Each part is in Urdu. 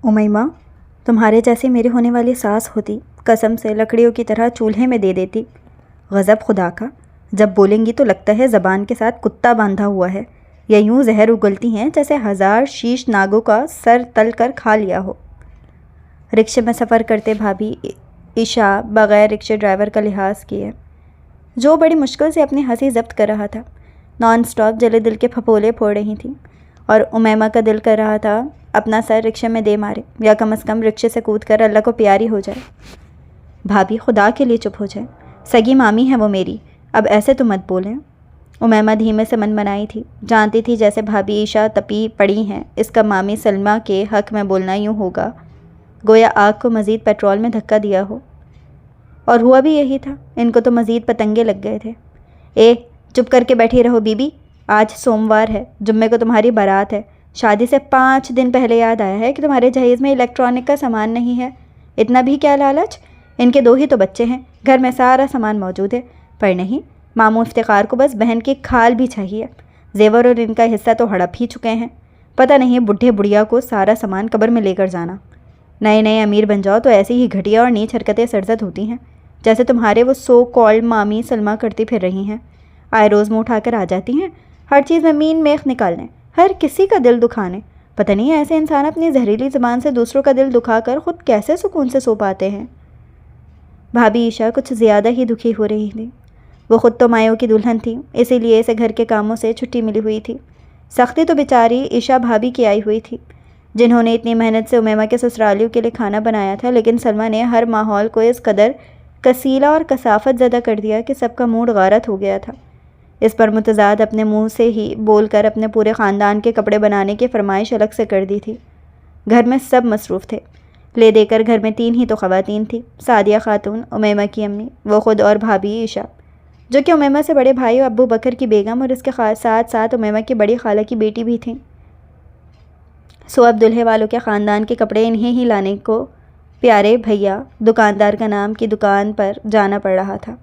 امیمہ، تمہارے جیسی میری ہونے والی ساس ہوتی قسم سے لکڑیوں کی طرح چولہے میں دے دیتی۔ غضب خدا کا، جب بولیں گی تو لگتا ہے زبان کے ساتھ کتا باندھا ہوا ہے، یا یوں زہر اگلتی ہیں جیسے 1000 شیش ناگوں کا سر تل کر کھا لیا ہو۔ رکشے میں سفر کرتے بھابھی عشا بغیر رکشے ڈرائیور کا لحاظ کیے، جو بڑی مشکل سے اپنی ہنسی ضبط کر رہا تھا، نان سٹاپ جلے دل کے پھپولے پھوڑ رہی تھیں، اور امیمہ کا دل کر رہا تھا اپنا سر رکشے میں دے مارے، یا کم از کم رکشے سے کود کر اللہ کو پیاری ہو جائے۔ بھابھی خدا کے لیے چپ ہو جائے، سگی مامی ہے وہ میری، اب ایسے تو مت بولیں۔ امیمہ دھیمے سے من منائی تھی، جانتی تھی جیسے بھابھی عشا تپی پڑی ہیں، اس کا مامی سلمیٰ کے حق میں بولنا یوں ہوگا گویا آگ کو مزید پیٹرول میں دھکا دیا ہو، اور ہوا بھی یہی تھا، ان کو تو مزید پتنگے لگ گئے تھے۔ اے چپ کر کے بیٹھی رہو بی بی، آج سوموار ہے، جمعے کو تمہاری بارات ہے، شادی سے 5 دن پہلے یاد آیا ہے کہ تمہارے جہیز میں الیکٹرانک کا سامان نہیں ہے، اتنا بھی کیا لالچ؟ ان کے 2 ہی تو بچے ہیں، گھر میں سارا سامان موجود ہے، پر نہیں، ماموں افتخار کو بس بہن کی کھال بھی چاہیے، زیور اور ان کا حصہ تو ہڑپ ہی چکے ہیں، پتہ نہیں بڈھے بڑھیا کو سارا سامان قبر میں لے کر جانا۔ نئے نئے امیر بن جاؤ تو ایسی ہی گھٹیا اور نیچ حرکتیں سرزد ہوتی ہیں، جیسے تمہارے وہ سو کالڈ مامی سلمیٰ کرتی پھر رہی ہیں، آئے روز منہ اٹھا کر آ جاتی ہیں، ہر چیز میں مین میخ نکالنے، ہر کسی کا دل دکھانے، پتہ نہیں ایسے انسان اپنی زہریلی زبان سے دوسروں کا دل دکھا کر خود کیسے سکون سے سو پاتے ہیں۔ بھابھی عشا کچھ زیادہ ہی دکھی ہو رہی تھی، وہ خود تو مایوں کی دلہن تھی، اسی لیے اسے گھر کے کاموں سے چھٹی ملی ہوئی تھی، سختی تو بیچاری عشا بھابھی کی آئی ہوئی تھی، جنہوں نے اتنی محنت سے امیمہ کے سسرالیوں کے لیے کھانا بنایا تھا، لیکن سلمیٰ نے ہر ماحول کو اس قدر کسیلا اور کثافت زدہ کر دیا کہ سب کا موڈ غارت ہو گیا تھا۔ اس پر متضاد اپنے منہ سے ہی بول کر اپنے پورے خاندان کے کپڑے بنانے کی فرمائش الگ سے کر دی تھی۔ گھر میں سب مصروف تھے، لے دے کر گھر میں 3 ہی تو خواتین تھیں، سعدیہ خاتون امیمہ کی امی، وہ خود اور بھابھی عشا، جو کہ امیمہ سے بڑے بھائی ابو بکر کی بیگم اور اس کے ساتھ ساتھ امیمہ کی بڑی خالہ کی بیٹی بھی تھیں۔ سو اب دلہے والوں کے خاندان کے کپڑے انہیں ہی لانے کو پیارے بھیا دکاندار کا نام کی دکان پر جانا پڑ رہا تھا۔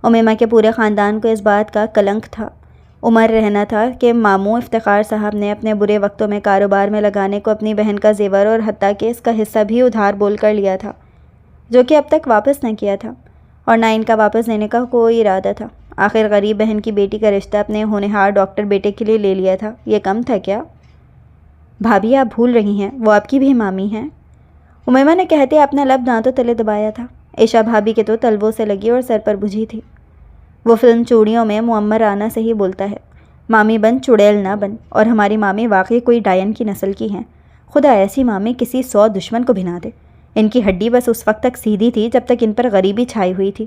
امیمہ کے پورے خاندان کو اس بات کا کلنک تھا، عمر رہنا تھا کہ ماموں افتخار صاحب نے اپنے برے وقتوں میں کاروبار میں لگانے کو اپنی بہن کا زیور اور حتیٰ کہ اس کا حصہ بھی ادھار بول کر لیا تھا، جو کہ اب تک واپس نہ کیا تھا، اور نہ ان کا واپس لینے کا کوئی ارادہ تھا۔ آخر غریب بہن کی بیٹی کا رشتہ اپنے ہونہار ڈاکٹر بیٹے کے لیے لے لیا تھا، یہ کم تھا کیا؟ بھابھی آپ بھول رہی ہیں، وہ آپ کی بھی مامی ہیں، امیمہ نے کہتے اپنا لب دانتوں تلے دبایا تھا۔ عشا بھابھی کے تو تلووں سے لگی اور سر پر بجھی تھی۔ وہ فلم چوڑیوں میں معمرانہ سے ہی بولتا ہے، مامی بن چڑیل نہ بن، اور ہماری مامی واقعی کوئی ڈائن کی نسل کی ہیں، خدا ایسی مامی کسی 100 دشمن کو بھنا دے۔ ان کی ہڈی بس اس وقت تک سیدھی تھی جب تک ان پر غریبی چھائی ہوئی تھی،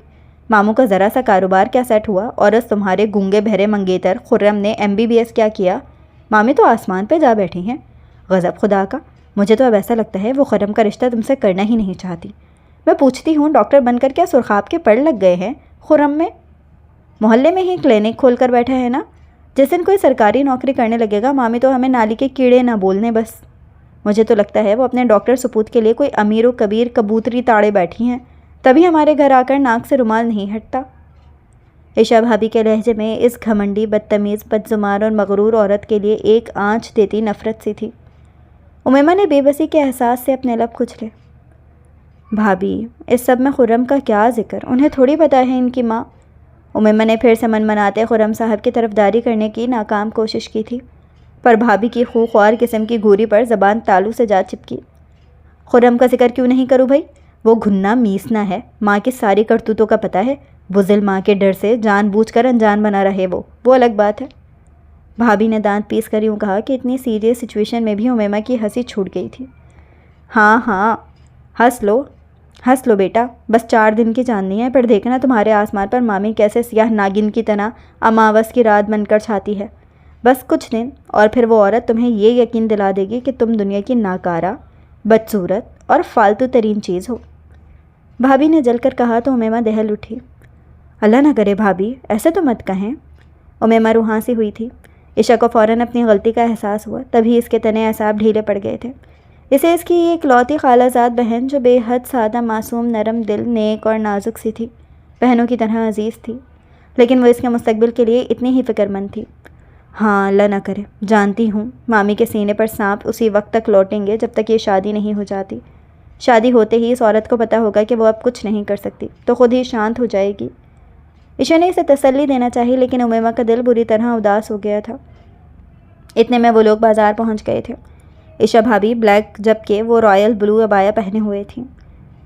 ماموں کا ذرا سا کاروبار کیا سیٹ ہوا، اور اس تمہارے گونگے بہرے منگیتر خرم نے MBBS کیا کیا، مامی تو آسمان پہ جا بیٹھی ہیں۔ غضب خدا کا، مجھے تو اب ایسا لگتا ہے وہ خرم کا رشتہ تم سے کرنا ہی نہیں چاہتی۔ میں پوچھتی ہوں ڈاکٹر بن کر کیا سرخاب کے پڑ لگ گئے ہیں خرم میں؟ محلے میں ہی کلینک کھول کر بیٹھا ہے نا، جس دن کوئی سرکاری نوکری کرنے لگے گا مامی تو ہمیں نالی کے کیڑے نہ بولنے بس۔ مجھے تو لگتا ہے وہ اپنے ڈاکٹر سپوت کے لیے کوئی امیر و کبیر کبوتری تاڑے بیٹھی ہیں، تبھی ہمارے گھر آ کر ناک سے رومال نہیں ہٹتا۔ عشا بھابھی کے لہجے میں اس گھمنڈی بدتمیز بدزمار اور مغرور عورت کے لیے ایک آنچ دیتی نفرت سی تھی۔ امیمہ نے بے بسی کے احساس سے اپنے لب کچلے۔ بھابھی، اس سب میں خرم کا کیا ذکر، انہیں تھوڑی پتہ ہے ان کی ماں۔ امیمہ نے پھر سے من مناتے خرم صاحب کی طرفداری کرنے کی ناکام کوشش کی تھی، پر بھابھی کی خوخوار قسم کی گھوری پر زبان تالو سے جا چپکی۔ خرم کا ذکر کیوں نہیں کروں بھائی، وہ گھننا میسنا ہے، ماں کی ساری کرتوتوں کا پتہ ہے، بزل ماں کے ڈر سے جان بوجھ کر انجان بنا رہے وہ الگ بات ہے۔ بھابھی نے دانت پیس کر یوں کہا کہ اتنی سیریس سچویشن میں بھی امیمہ کی ہنسی چھوٹ گئی تھی۔ ہاں ہاں، ہنس لو بیٹا، بس 4 دن کی چاندنی ہے، پھر دیکھنا تمہارے آسمان پر مامی کیسے سیاہ ناگن کی طرح اماوس کی رات بن کر چھاتی ہے، بس کچھ دن، اور پھر وہ عورت تمہیں یہ یقین دلا دے گی کہ تم دنیا کی ناکارہ، بدصورت اور فالتو ترین چیز ہو۔ بھابھی نے جل کر کہا تو امیمہ دہل اٹھی۔ اللہ نہ کرے بھابھی، ایسے تو مت کہیں۔ امیمہ روحاں سی ہوئی تھی، عشا کو فوراً اپنی غلطی کا احساس ہوا، تبھی اس کے تنے اعصاب ڈھیلے پڑ گئے تھے۔ اسے اس کی ایک لوتی خالہ زاد بہن جو بے حد سادہ معصوم نرم دل نیک اور نازک سی تھی، بہنوں کی طرح عزیز تھی، لیکن وہ اس کے مستقبل کے لیے اتنی ہی فکر مند تھی۔ ہاں اللہ نہ کرے، جانتی ہوں مامی کے سینے پر سانپ اسی وقت تک لوٹیں گے جب تک یہ شادی نہیں ہو جاتی۔ شادی ہوتے ہی اس عورت کو پتہ ہوگا کہ وہ اب کچھ نہیں کر سکتی تو خود ہی شانت ہو جائے گی۔ عشا نے اسے تسلی دینا چاہی لیکن امیمہ کا دل بری طرح اداس ہو گیا تھا۔ اتنے میں وہ لوگ بازار پہنچ گئے تھے۔ عشا بھابی بلیک جبکہ وہ رائل بلو عبایا پہنے ہوئے تھیں۔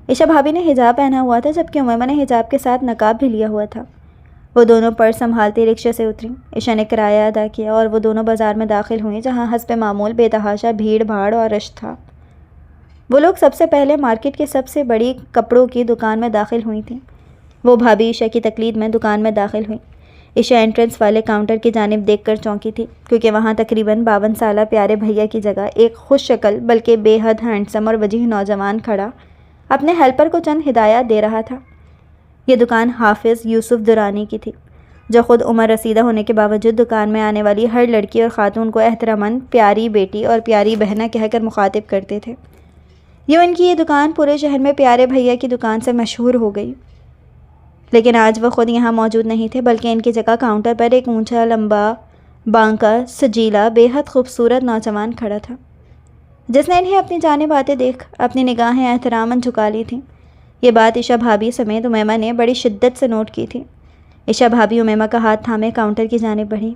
عشا بھابی نے حجاب پہنا ہوا تھا جبکہ امیمہ نے حجاب کے ساتھ نقاب بھی لیا ہوا تھا۔ وہ دونوں پرس سنبھالتی رکشے سے اتریں۔ عشا نے کرایہ ادا کیا اور وہ دونوں بازار میں داخل ہوئیں جہاں حسب معمول بے تحاشا بھیڑ بھاڑ اور رش تھا۔ وہ لوگ سب سے پہلے مارکیٹ کی سب سے بڑی کپڑوں کی دکان میں داخل ہوئی تھیں۔ وہ بھابی عشا کی تقلید میں دکان میں داخل ہوئیں۔ عشا انٹرنس والے کاؤنٹر کی جانب دیکھ کر چونکی تھی کیونکہ وہاں تقریباً 52 سالہ پیارے بھیا کی جگہ ایک خوش شکل بلکہ بے حد ہینڈسم اور وجیح نوجوان کھڑا اپنے ہیلپر کو چند ہدایات دے رہا تھا۔ یہ دکان حافظ یوسف درانی کی تھی جو خود عمر رسیدہ ہونے کے باوجود دکان میں آنے والی ہر لڑکی اور خاتون کو احتراماً پیاری بیٹی اور پیاری بہنہ کہہ کر مخاطب کرتے تھے۔ یوں ان کی یہ دکان پورے شہر میں پیارے بھیا کی دکان سے مشہور ہو گئی۔ لیکن آج وہ خود یہاں موجود نہیں تھے بلکہ ان کی جگہ کاؤنٹر پر ایک اونچا لمبا بانکا سجیلا بے حد خوبصورت نوجوان کھڑا تھا جس نے انہیں اپنی جانب آتے دیکھ اپنی نگاہیں احتراماً جھکا لی تھیں۔ یہ بات عشا بھابی سمیت امیمہ نے بڑی شدت سے نوٹ کی تھی۔ عشا بھابی امیمہ کا ہاتھ تھامے کاؤنٹر کی جانب بڑھی۔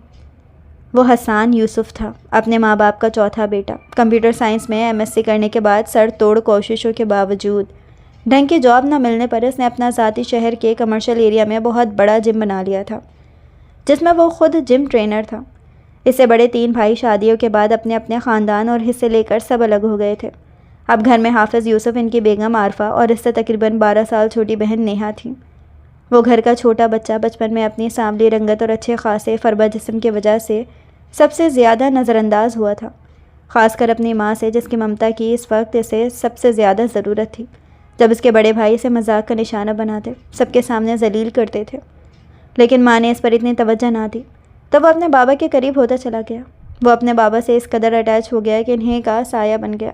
وہ حسان یوسف تھا، اپنے ماں باپ کا چوتھا بیٹا۔ کمپیوٹر سائنس میں MSc کرنے کے بعد سر توڑ کوششوں کے باوجود ڈھنگ کی جاب نہ ملنے پر اس نے اپنا ذاتی شہر کے کمرشل ایریا میں بہت بڑا جم بنا لیا تھا جس میں وہ خود جم ٹرینر تھا۔ اس سے بڑے 3 بھائی شادیوں کے بعد اپنے اپنے خاندان اور حصے لے کر سب الگ ہو گئے تھے۔ اب گھر میں حافظ یوسف، ان کی بیگم عارفہ اور اس سے تقریباً 12 سال چھوٹی بہن نیہا تھیں۔ وہ گھر کا چھوٹا بچہ بچپن میں اپنی سانولی رنگت اور اچھے خاصے فربہ جسم کی وجہ سے سب سے زیادہ نظر انداز ہوا تھا، خاص کر اپنی ماں سے جس کی ممتا کی اس وقت اسے سب سے زیادہ ضرورت تھی۔ جب اس کے بڑے بھائی اسے مذاق کا نشانہ بناتے، سب کے سامنے ذلیل کرتے تھے، لیکن ماں نے اس پر اتنی توجہ نہ دی تو وہ اپنے بابا کے قریب ہوتا چلا گیا۔ وہ اپنے بابا سے اس قدر اٹیچ ہو گیا کہ انہیں کا سایہ بن گیا۔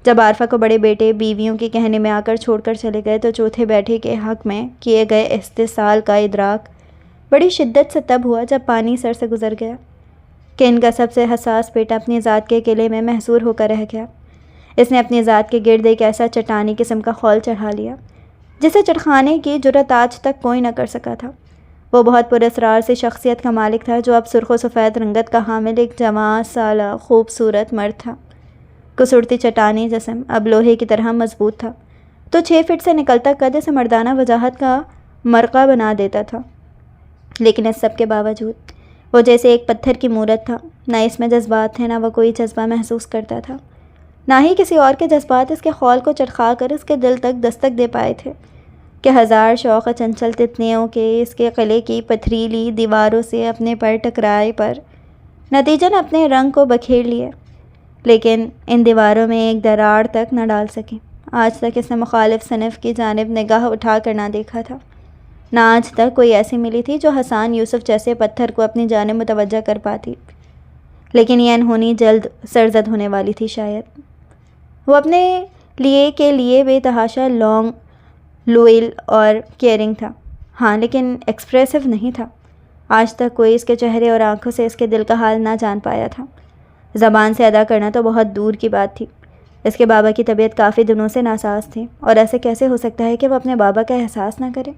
جب عارفہ کو بڑے بیٹے بیویوں کے کہنے میں آ کر چھوڑ کر چلے گئے تو چوتھے بیٹے کے حق میں کیے گئے استحصال کا ادراک بڑی شدت سے تب ہوا جب پانی سر سے گزر گیا کہ ان کا سب سے حساس بیٹا اپنی ذات کے قلعے میں محصور ہو کر رہ گیا۔ اس نے اپنی ذات کے گرد ایک ایسا چٹانی قسم کا خول چڑھا لیا جسے چڑھانے کی جرأت آج تک کوئی نہ کر سکا تھا۔ وہ بہت پراسرار سی شخصیت کا مالک تھا جو اب سرخ و سفید رنگت کا حامل ایک جوان سالہ خوبصورت مرد تھا۔ کسڑتی چٹانی جسم اب لوہے کی طرح مضبوط تھا تو 6 فٹ سے نکلتا قد اسے مردانہ وجاہت کا مرقع بنا دیتا تھا۔ لیکن اس سب کے باوجود وہ جیسے ایک پتھر کی مورت تھا، نہ اس میں جذبات تھے، نہ وہ کوئی جذبہ محسوس کرتا تھا، نہ ہی کسی اور کے جذبات اس کے خول کو چرخا کر اس کے دل تک دستک دے پائے تھے کہ ہزار شوق چنچل تتنیوں کے اس کے قلعے کی پتھریلی دیواروں سے اپنے پر ٹکرائے پر نتیجن اپنے رنگ کو بکھیر لیے، لیکن ان دیواروں میں ایک دراڑ تک نہ ڈال سکے۔ آج تک اس نے مخالف صنف کی جانب نگاہ اٹھا کر نہ دیکھا تھا، نہ آج تک کوئی ایسی ملی تھی جو حسان یوسف جیسے پتھر کو اپنی جانب متوجہ کر پاتی، لیکن یہ انہونی جلد سرزد ہونے والی تھی۔ شاید وہ اپنے لیے بے تحاشا لانگ لوئل اور کیئرنگ تھا، ہاں، لیکن ایکسپریسو نہیں تھا۔ آج تک کوئی اس کے چہرے اور آنکھوں سے اس کے دل کا حال نہ جان پایا تھا۔ زبان سے ادا کرنا تو بہت دور کی بات تھی۔ اس کے بابا کی طبیعت کافی دنوں سے ناساز تھی اور ایسے کیسے ہو سکتا ہے کہ وہ اپنے بابا کا احساس نہ کرے؟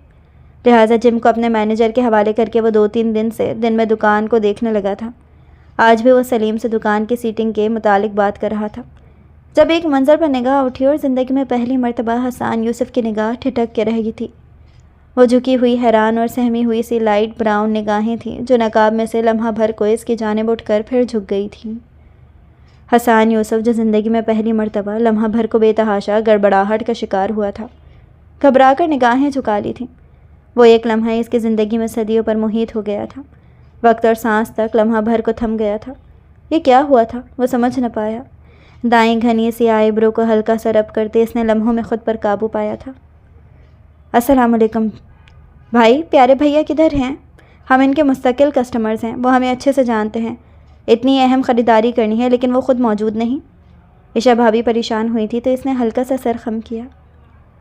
لہٰذا جم کو اپنے مینیجر کے حوالے کر کے وہ 2-3 دن سے دن میں دکان کو دیکھنے لگا تھا۔ آج بھی وہ سلیم سے دکان کی سیٹنگ کے متعلق بات کر رہا تھا جب ایک منظر پر نگاہ اٹھی اور زندگی میں پہلی مرتبہ حسان یوسف کی نگاہ ٹھٹک کے رہ گئی تھی۔ وہ جھکی ہوئی حیران اور سہمی ہوئی سی لائٹ براؤن نگاہیں تھیں جو نقاب میں سے لمحہ بھر کو اس کی جانب اٹھ کر پھر جھک گئی تھیں۔ حسان یوسف جو زندگی میں پہلی مرتبہ لمحہ بھر کو بے تحاشا گڑبڑاہٹ کا شکار ہوا تھا، گھبرا کر نگاہیں جھکا لی تھیں۔ وہ ایک لمحہ اس کی زندگی میں صدیوں پر محیط ہو گیا تھا، وقت اور سانس تک لمحہ بھر کو تھم گیا تھا۔ یہ کیا ہوا تھا وہ سمجھ نہ پایا۔ دائیں گھنی سی آئیبرو کو ہلکا سا رب کرتے اس نے لمحوں میں خود پر قابو پایا تھا۔ السلام علیکم بھائی، پیارے بھیا کدھر ہیں؟ ہم ان کے مستقل کسٹمرز ہیں، وہ ہمیں اچھے سے جانتے ہیں۔ اتنی اہم خریداری کرنی ہے لیکن وہ خود موجود نہیں۔ عشا بھابی پریشان ہوئی تھی تو اس نے ہلکا سا سر خم کیا۔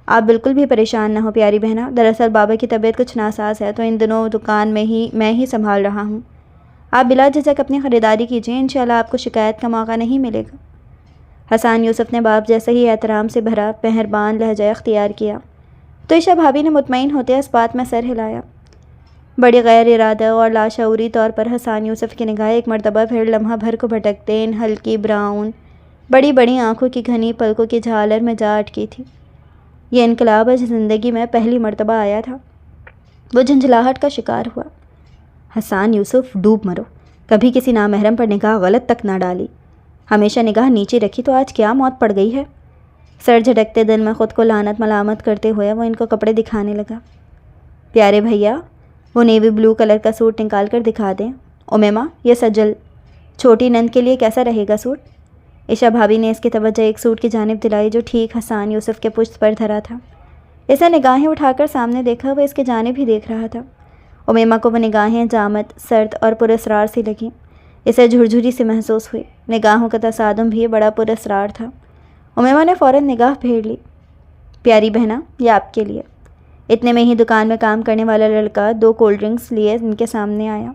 آپ بالکل بھی پریشان نہ ہو پیاری بہنا، دراصل بابا کی طبیعت کچھ ناساز ہے تو ان دنوں دکان میں ہی میں سنبھال رہا ہوں۔ آپ بلا جھجک اپنی خریداری کیجیے، انشاءاللہ آپ کو شکایت کا موقع نہیں ملے گا۔ حسان یوسف نے باپ جیسے ہی احترام سے بھرا مہربان لہجہ اختیار کیا تو عائشہ بھابی نے مطمئن ہوتے اس بات میں سر ہلایا۔ بڑی غیر ارادہ اور لاشعوری طور پر حسان یوسف کی نگاہ ایک مرتبہ پھر لمحہ بھر کو بھٹکتے ان ہلکی براؤن بڑی بڑی آنکھوں کی گھنی پلکوں کی جھالر میں جا اٹکی تھی۔ یہ انقلاب آج زندگی میں پہلی مرتبہ آیا تھا۔ وہ جھنجھلاہٹ کا شکار ہوا۔ حسان یوسف، ڈوب مرو، کبھی کسی نامحرم پر نگاہ غلط تک نہ ڈالی، ہمیشہ نگاہ نیچے رکھی تو آج کیا موت پڑ گئی ہے۔ سر جھٹکتے دل میں خود کو لعنت ملامت کرتے ہوئے وہ ان کو کپڑے دکھانے لگا۔ پیارے بھیا، وہ نیوی بلو کلر کا سوٹ نکال کر دکھا دیں۔ امیمہ، یہ سجل چھوٹی نند کے لیے کیسا رہے گا سوٹ؟ عائشہ بھابی نے اس کی توجہ ایک سوٹ کی جانب دلائی جو ٹھیک حسان یوسف کے پشت پر دھرا تھا۔ اسے نگاہیں اٹھا کر سامنے دیکھا، وہ اس کے جانب ہی دیکھ رہا تھا۔ امیمہ کو وہ نگاہیں جامد، سرد اور پراسرار سی لگیں۔ اسے جھرجھری سی محسوس ہوئی۔ نگاہوں کا تصادم بھی بڑا پراسرار تھا۔ امیمہ نے فوراً نگاہ پھیر لی۔ پیاری بہنا، یہ آپ کے لیے۔ اتنے میں ہی دکان میں کام کرنے والا لڑکا 2 کولڈ ڈرنکس لیے ان کے سامنے آیا۔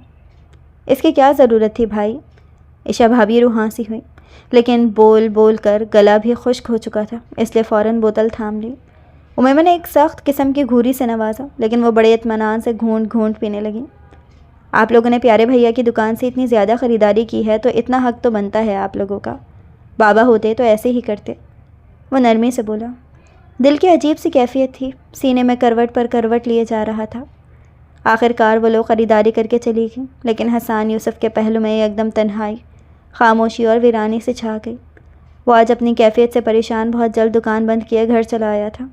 اس کی کیا ضرورت تھی بھائی؟ عائشہ بھابی روحاں سی ہوئی، لیکن بول بول کر گلا بھی خشک ہو چکا تھا، اس لیے فوراً بوتل تھام لی۔ امیمہ نے ایک سخت قسم کی گھوری سے نوازا، لیکن وہ بڑے اطمینان سے گھونٹ گھونٹ پینے لگیں۔ آپ لوگوں نے پیارے بھیا کی دکان سے اتنی زیادہ خریداری کی ہے تو اتنا حق تو بنتا ہے آپ لوگوں کا۔ بابا ہوتے تو ایسے ہی کرتے۔ وہ نرمی سے بولا۔ دل کی عجیب سی کیفیت تھی، سینے میں کروٹ پر کروٹ لیے جا رہا تھا۔ آخر کار وہ لوگ خریداری کر کے چلی گئیں، لیکن حسان یوسف کے پہلو میں ایک دم تنہائی، خاموشی اور ویرانی سے چھا گئی۔ وہ آج اپنی کیفیت سے پریشان بہت جلد دکان بند کیے گھر چلا آیا تھا۔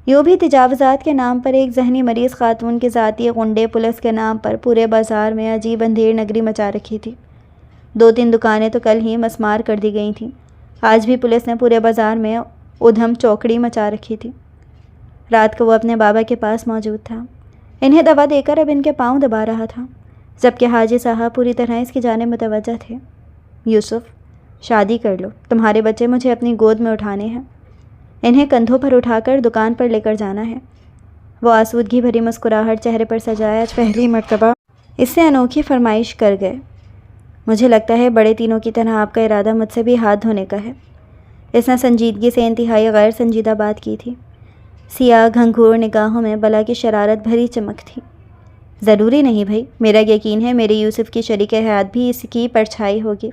یوں بھی تجاوزات کے نام پر ایک ذہنی مریض خاتون کے ذاتی غنڈے پولیس کے نام پر پورے بازار میں عجیب اندھیر نگری مچا رکھی تھی۔ 2-3 دکانیں تو کل ہی مسمار کر دی گئی تھیں، آج بھی پولیس نے پورے بازار میں ادھم چوکڑی مچا رکھی تھی۔ رات کو وہ اپنے بابا کے پاس موجود تھا، انہیں دوا دے کر اب ان کے پاؤں دبا رہا تھا، جبکہ حاجی صاحب پوری طرح اس کی جانب متوجہ تھے۔ یوسف، شادی کر لو، تمہارے بچے مجھے اپنی گود میں اٹھانے ہیں، انہیں کندھوں پر اٹھا کر دکان پر لے کر جانا ہے۔ وہ آسودگی بھری مسکراہٹ چہرے پر سجائے آج پہلی مرتبہ اس سے انوکھی فرمائش کر گئے۔ مجھے لگتا ہے بڑے تینوں کی طرح آپ کا ارادہ مجھ سے بھی ہاتھ دھونے کا ہے۔ اس نے سنجیدگی سے انتہائی غیر سنجیدہ بات کی تھی۔ سیاہ گھنگھور نگاہوں میں بلا کی شرارت بھری چمک تھی۔ ضروری نہیں بھائی، میرا یقین ہے میرے یوسف کی شریک حیات بھی اس کی پرچھائی ہوگی،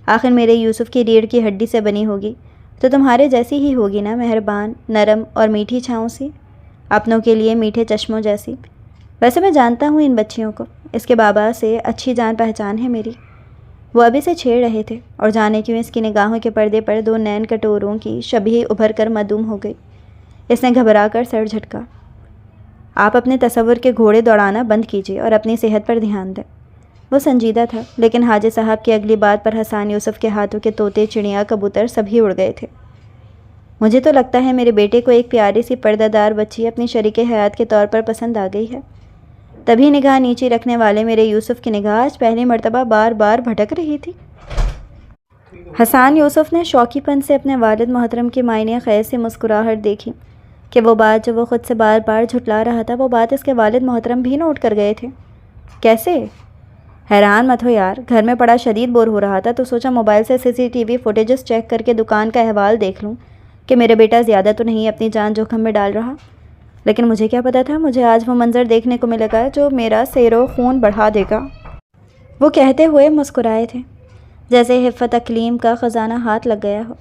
آخر میرے یوسف کی ریڑھ کی ہڈی سے بنی ہوگی تو تمہارے جیسی ہی ہوگی نا، مہربان، نرم اور میٹھی چھاؤں سی، اپنوں کے لیے میٹھے چشموں جیسی۔ ویسے میں جانتا ہوں ان بچیوں کو، اس کے بابا سے اچھی جان پہچان ہے میری۔ وہ ابھی سے چھیڑ رہے تھے اور جانے کیوں اس کی نگاہوں کے پردے پر 2 نین کٹوروں کی شبیہ ابھر کر معدوم ہو گئی۔ اس نے گھبرا کر سر جھٹکا۔ آپ اپنے تصور کے گھوڑے دوڑانا بند کیجیے اور اپنی صحت پر دھیان دیں۔ وہ سنجیدہ تھا، لیکن حاجی صاحب کی اگلی بات پر حسان یوسف کے ہاتھوں کے طوطے، چڑیاں، کبوتر سبھی اڑ گئے تھے۔ مجھے تو لگتا ہے میرے بیٹے کو ایک پیاری سی پردہ دار بچی اپنی شریک حیات کے طور پر پسند آ گئی ہے۔ تبھی نگاہ نیچے رکھنے والے میرے یوسف کی نگاہ آج پہلی مرتبہ بار بار بھٹک رہی تھی۔ حسان یوسف نے شوقی پن سے اپنے والد محترم کی معنی خیز سی مسکراہٹ دیکھی کہ وہ بات جو وہ خود سے بار بار جھٹلا رہا تھا وہ بات اس کے والد محترم بھی نوٹ کر گئے تھے۔ کیسے؟ حیران مت ہو یار، گھر میں پڑا شدید بور ہو رہا تھا تو سوچا موبائل سے CCTV فوٹیجز چیک کر کے دکان کا احوال دیکھ لوں کہ میرا بیٹا زیادہ تو نہیں اپنی جان جوخم میں ڈال رہا۔ لیکن مجھے کیا پتا تھا مجھے آج وہ منظر دیکھنے کو ملے گا جو میرا سیر و خون بڑھا دے گا۔ وہ کہتے ہوئے مسکرائے تھے جیسے حفت اقلیم کا خزانہ ہاتھ لگ گیا ہو۔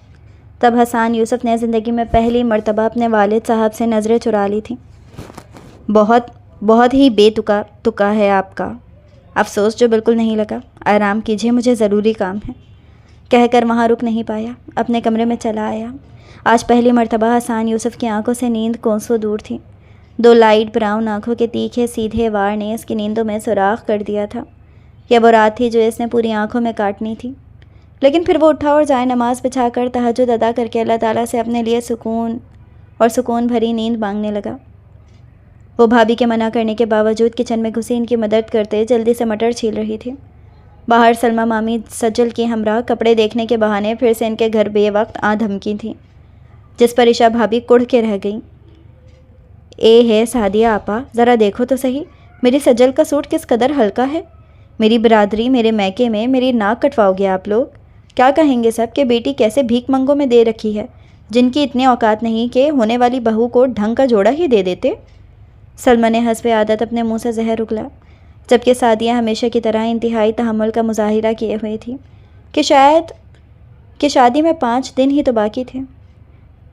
تب حسان یوسف نے زندگی میں پہلی مرتبہ اپنے والد صاحب سے نظریں چرا لی تھیں۔ بہت ہی بے تکا ہے آپ کا، افسوس جو بالکل نہیں لگا۔ آرام کیجیے، مجھے ضروری کام ہے، کہہ کر وہاں رک نہیں پایا، اپنے کمرے میں چلا آیا۔ آج پہلی مرتبہ حسان یوسف کی آنکھوں سے نیند کونسوں دور تھی۔ 2 لائٹ براؤن آنکھوں کے تیکھے سیدھے وار نے اس کی نیندوں میں سوراخ کر دیا تھا۔ یہ وہ رات تھی جو اس نے پوری آنکھوں میں کاٹنی تھی۔ لیکن پھر وہ اٹھا اور جائے نماز بچھا کر تہجد ادا کر کے اللہ تعالیٰ سے اپنے لیے سکون بھری نیند مانگنے لگا۔ وہ بھابھی کے منع کرنے کے باوجود کچن میں گھسی ان کی مدد کرتے جلدی سے مٹر چھیل رہی تھی۔ باہر سلمہ مامی سجل کی ہمراہ کپڑے دیکھنے کے بہانے پھر سے ان کے گھر بے وقت آ دھمکی تھیں، جس پر عائشہ بھابی کڑھ کے رہ گئیں۔ ہے سعدیہ آپا، ذرا دیکھو تو صحیح، میری سجل کا سوٹ کس قدر ہلکا ہے، میری برادری، میرے میکے میں میری ناک کٹواؤ گے آپ لوگ؟ کیا کہیں گے سب کہ بیٹی کیسے بھیک منگوں میں دے رکھی ہے، جن کی اتنے اوقات نہیں کہ ہونے والی بہو کو ڈھنگ کا جوڑا ہی دے دیتے؟ سلمہ نے حسب عادت اپنے منہ سے زہر اگلا، جبکہ سعدیہ ہمیشہ کی طرح انتہائی تحمل کا مظاہرہ کیے ہوئی تھی کہ شادی میں 5 دن ہی تو باقی تھے۔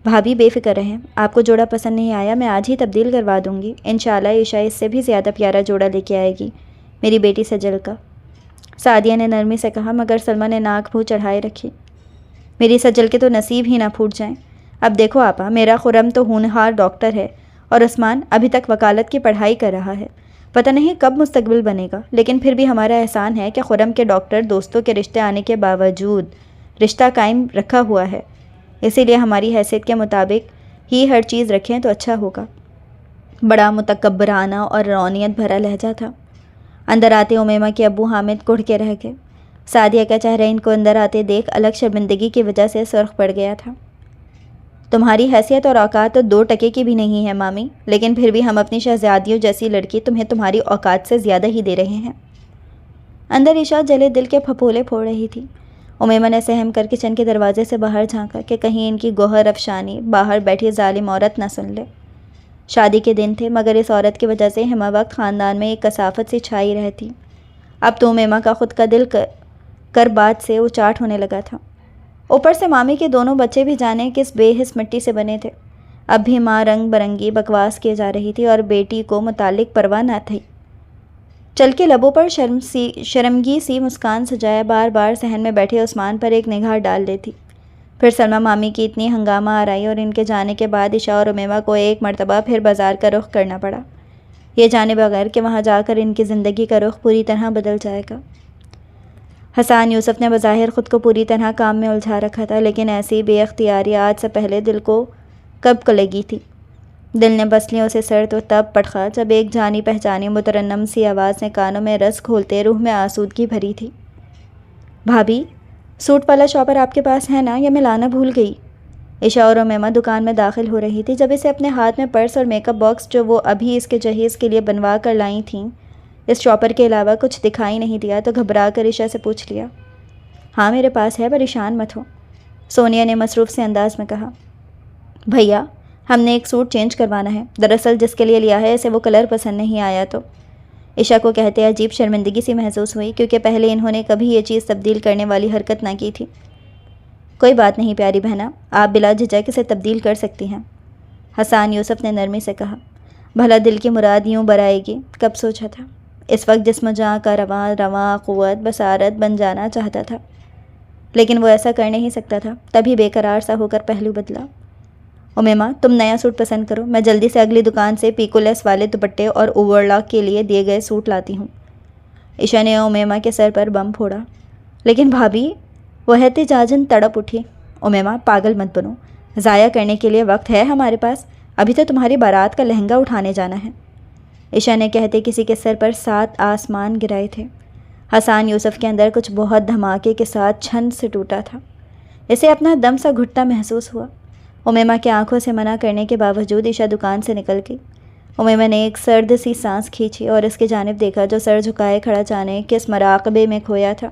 بھابھی بے فکر رہیں، آپ کو جوڑا پسند نہیں آیا میں آج ہی تبدیل کروا دوں گی، انشاءاللہ عشاء اس سے بھی زیادہ پیارا جوڑا لے کے آئے گی میری بیٹی سجل کا، سعدیہ نے نرمی سے کہا، مگر سلمہ نے ناک منہ چڑھائے رکھی۔ میری سجل کے تو نصیب ہی نہ پھوٹ جائیں۔ اب دیکھو آپا، میرا خرم تو ہونہار ڈاکٹر ہے اور عثمان ابھی تک وکالت کی پڑھائی کر رہا ہے، پتہ نہیں کب مستقبل بنے گا، لیکن پھر بھی ہمارا احسان ہے کہ خرم کے ڈاکٹر دوستوں کے رشتے آنے کے باوجود رشتہ قائم رکھا ہوا ہے، اسی لیے ہماری حیثیت کے مطابق ہی ہر چیز رکھیں تو اچھا ہوگا۔ بڑا متکبرانہ اور رونیت بھرا لہجہ تھا۔ اندر آتے امیمہ کے ابو حامد کڑھ کے رہ گئے۔ سعدیہ کا چہرہ ان کو اندر آتے دیکھ الگ شرمندگی کی وجہ سے سرخ پڑ گیا تھا۔ تمہاری حیثیت اور اوقات تو 2 ٹکے کی بھی نہیں ہے مامی، لیکن پھر بھی ہم اپنی شہزادیوں جیسی لڑکی تمہیں تمہاری اوقات سے زیادہ ہی دے رہے ہیں۔ اندر عشاء جلے دل کے پھپھولے پھوڑ رہی تھی۔ امیمہ نے سہم کر کچن کے دروازے سے باہر جھانکا کہ کہیں ان کی گوہر افشانی باہر بیٹھی ظالم عورت نہ سن لے۔ شادی کے دن تھے، مگر اس عورت کی وجہ سے ہمہ وقت خاندان میں ایک کثافت سی چھائی رہتی۔ اب تو امیمہ کا خود کا دل کر بات سے اچاٹ ہونے لگا تھا۔ اوپر سے مامی کے دونوں بچے بھی جانے کس بے حس مٹی سے بنے تھے۔ اب بھی ماں رنگ برنگی بکواس کیے جا رہی تھی اور بیٹی کو متعلق پرواہ نہ تھی۔ چل کے لبوں پر شرمگی سی مسکان سجائے بار بار صحن میں بیٹھے عثمان پر ایک نگاہ ڈال لیتی۔ پھر سلمہ مامی کی اتنی ہنگامہ آرائی اور ان کے جانے کے بعد عشاء اور امیمہ کو ایک مرتبہ پھر بازار کا رخ کرنا پڑا، یہ جانے بغیر کہ وہاں جا کر ان کی زندگی کا رخ پوری طرح بدل جائے گا۔ حسان یوسف نے بظاہر خود کو پوری طرح کام میں الجھا رکھا تھا، لیکن ایسی بے اختیاری آج سے پہلے دل کو کب لگی تھی۔ دل نے بسلیوں سے سر تو تب پٹخا جب ایک جانی پہچانی مترنم سی آواز نے کانوں میں رس گھولتے روح میں آسودگی بھری تھی۔ بھابھی، سوٹ والا شاپر آپ کے پاس ہے نا، یا میں لانا بھول گئی؟ عشاء اور امیمہ دکان میں داخل ہو رہی تھی جب اسے اپنے ہاتھ میں پرس اور میک اپ باکس جو وہ ابھی اس کے جہیز کے لیے بنوا کر لائی تھیں، اس شاپر کے علاوہ کچھ دکھائی نہیں دیا تو گھبرا کر عشاء سے پوچھ لیا۔ ہاں میرے پاس ہے، پریشان مت ہو، سونیا نے مصروف سے انداز میں کہا۔ بھیا، ہم نے ایک سوٹ چینج کروانا ہے، دراصل جس کے لیے لیا ہے اسے وہ کلر پسند نہیں آیا تو۔ عشاء کو کہتے عجیب شرمندگی سی محسوس ہوئی، کیونکہ پہلے انہوں نے کبھی یہ چیز تبدیل کرنے والی حرکت نہ کی تھی۔ کوئی بات نہیں پیاری بہنا، آپ بلا جھجک اسے تبدیل کر سکتی ہیں، حسان یوسف نے نرمی سے کہا۔ بھلا دل کی مراد یوں برائے گی، کب سوچا تھا؟ اس وقت جسم جاں کا رواں قوت بصارت بن جانا چاہتا تھا، لیکن وہ ایسا کر نہیں سکتا تھا، تبھی بے قرار سا ہو کر پہلو بدلا۔ امیمہ، تم نیا سوٹ پسند کرو، میں جلدی سے اگلی دکان سے پیکو لیس والے دوپٹے اور اوور لاک کے لیے دیے گئے سوٹ لاتی ہوں۔ عشاء نے امیمہ کے سر پر بم پھوڑا۔ لیکن بھابھی، وہ احتجاجاً تڑپ اٹھی۔ امیمہ، پاگل مت بنو، ضائع کرنے کے لیے وقت ہے ہمارے پاس، ابھی تو تمہاری بارات کا لہنگا اٹھانے جانا ہے۔ عشاء نے کہتے کسی کے سر پر 7 آسمان گرائے تھے۔ حسان یوسف کے اندر کچھ بہت دھماکے کے ساتھ چھن سے ٹوٹا تھا، اسے اپنا دم سا گھٹتا محسوس ہوا۔ امیمہ کے آنکھوں سے منع کرنے کے باوجود عشاء دکان سے نکل گئی۔ امیمہ نے ایک سرد سی سانس کھینچی اور اس کی جانب دیکھا جو سر جھکائے کھڑا جانے کس مراقبے میں کھویا تھا۔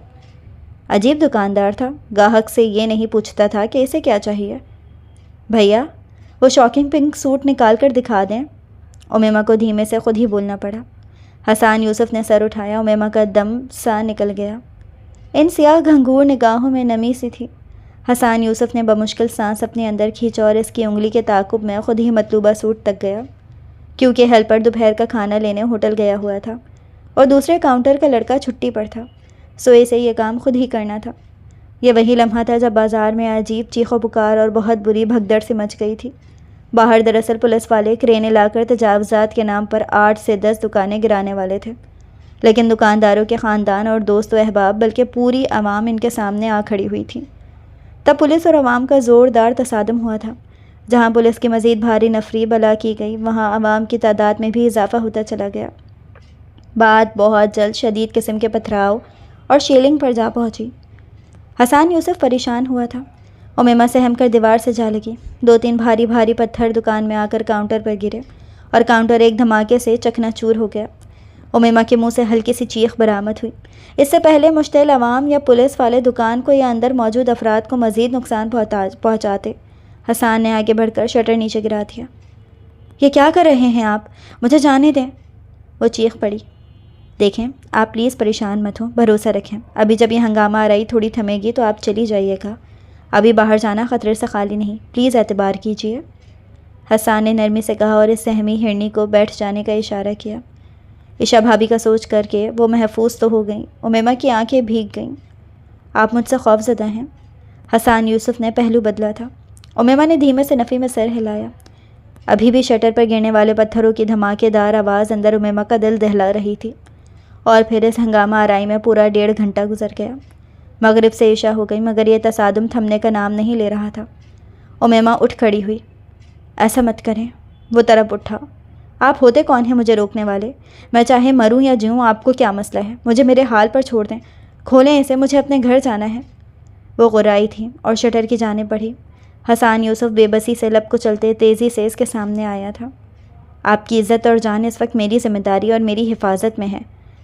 عجیب دکاندار تھا، گاہک سے یہ نہیں پوچھتا تھا کہ اسے کیا چاہیے۔ بھیا، وہ شاکنگ پنک سوٹ نکال کر دکھا دیں۔ امیمہ کو دھیمے سے خود ہی بولنا پڑا۔ حسان یوسف نے سر اٹھایا، امیمہ کا دم سا نکل گیا۔ ان سیاہ گھنگور نگاہوں میں نمی سی تھی۔ حسان یوسف نے بمشکل سانس اپنے اندر کھینچا اور اس کی انگلی کے تعاقب میں خود ہی مطلوبہ سوٹ تک گیا، کیونکہ ہیلپر دوپہر کا کھانا لینے ہوٹل گیا ہوا تھا اور دوسرے کاؤنٹر کا لڑکا چھٹی پر تھا، سو اسے یہ کام خود ہی کرنا تھا۔ یہ وہی لمحہ تھا جب بازار میں عجیب چیخ و پکار اور بہت بری بھگدڑ سے مچ گئی تھی۔ باہر دراصل پولیس والے کرینے لا کر تجاوزات کے نام پر 8 سے 10 دکانیں گرانے والے تھے، لیکن دکانداروں کے خاندان اور دوست و احباب بلکہ پوری عوام ان کے سامنے آ کھڑی ہوئی تھی۔ تب پولیس اور عوام کا زوردار تصادم ہوا تھا۔ جہاں پولیس کی مزید بھاری نفری بلا کی گئی، وہاں عوام کی تعداد میں بھی اضافہ ہوتا چلا گیا۔ بات بہت جلد شدید قسم کے پتھراؤ اور شیلنگ پر جا پہنچی۔ حسان یوسف پریشان ہوا تھا۔ امیمہ سہم کر دیوار سے جا لگی۔ 2-3 بھاری بھاری پتھر دکان میں آ کر کاؤنٹر پر گرے اور کاؤنٹر ایک دھماکے سے چکنا چور ہو گیا۔ امیمہ کے منہ سے ہلکی سی چیخ برآمد ہوئی۔ اس سے پہلے مشتعل عوام یا پولیس والے دکان کو یا اندر موجود افراد کو مزید نقصان پہنچاتے، حسان نے آگے بڑھ کر شٹر نیچے گرا دیا۔ یہ کیا کر رہے ہیں آپ؟ مجھے جانے دیں، وہ چیخ پڑی۔ دیکھیں آپ پلیز پریشان مت ہوں، بھروسہ رکھیں، ابھی جب یہ ہنگامہ آرائی تھوڑی تھمے گی تو آپ چلی جائیے گا، ابھی باہر جانا خطرے سے خالی نہیں، پلیز اعتبار کیجیے، حسان نے نرمی سے کہا اور اس سہمی ہرنی کو بیٹھ جانے کا اشارہ کیا۔ عشا بھابی کا سوچ کر کے وہ محفوظ تو ہو گئیں، امیمہ کی آنکھیں بھیگ گئیں۔ آپ مجھ سے خوف زدہ ہیں؟ حسان یوسف نے پہلو بدلا تھا۔ امیمہ نے دھیمے سے نفی میں سر ہلایا۔ ابھی بھی شٹر پر گرنے والے پتھروں کی دھماکے دار آواز اندر امیمہ کا دل دہلا رہی تھی۔ اور پھر اس ہنگامہ آرائی میں پورا 1.5 گھنٹہ گزر گیا۔ مغرب سے عشاء ہو گئی مگر یہ تصادم تھمنے کا نام نہیں لے رہا تھا۔ امیمہ اٹھ کھڑی ہوئی۔ ایسا مت کریں، وہ طرف اٹھا۔ آپ ہوتے کون ہیں مجھے روکنے والے؟ میں چاہے مروں یا جیوں، آپ کو کیا مسئلہ ہے؟ مجھے میرے حال پر چھوڑ دیں، کھولیں اسے، مجھے اپنے گھر جانا ہے۔ وہ غرائی تھی اور شٹر کی جانب بڑھی۔ حسان یوسف بے بسی سے لب کو چلتے تیزی سے اس کے سامنے آیا تھا۔ آپ کی عزت اور جان اس وقت میری ذمہ داری اور میری حفاظت میں ہے،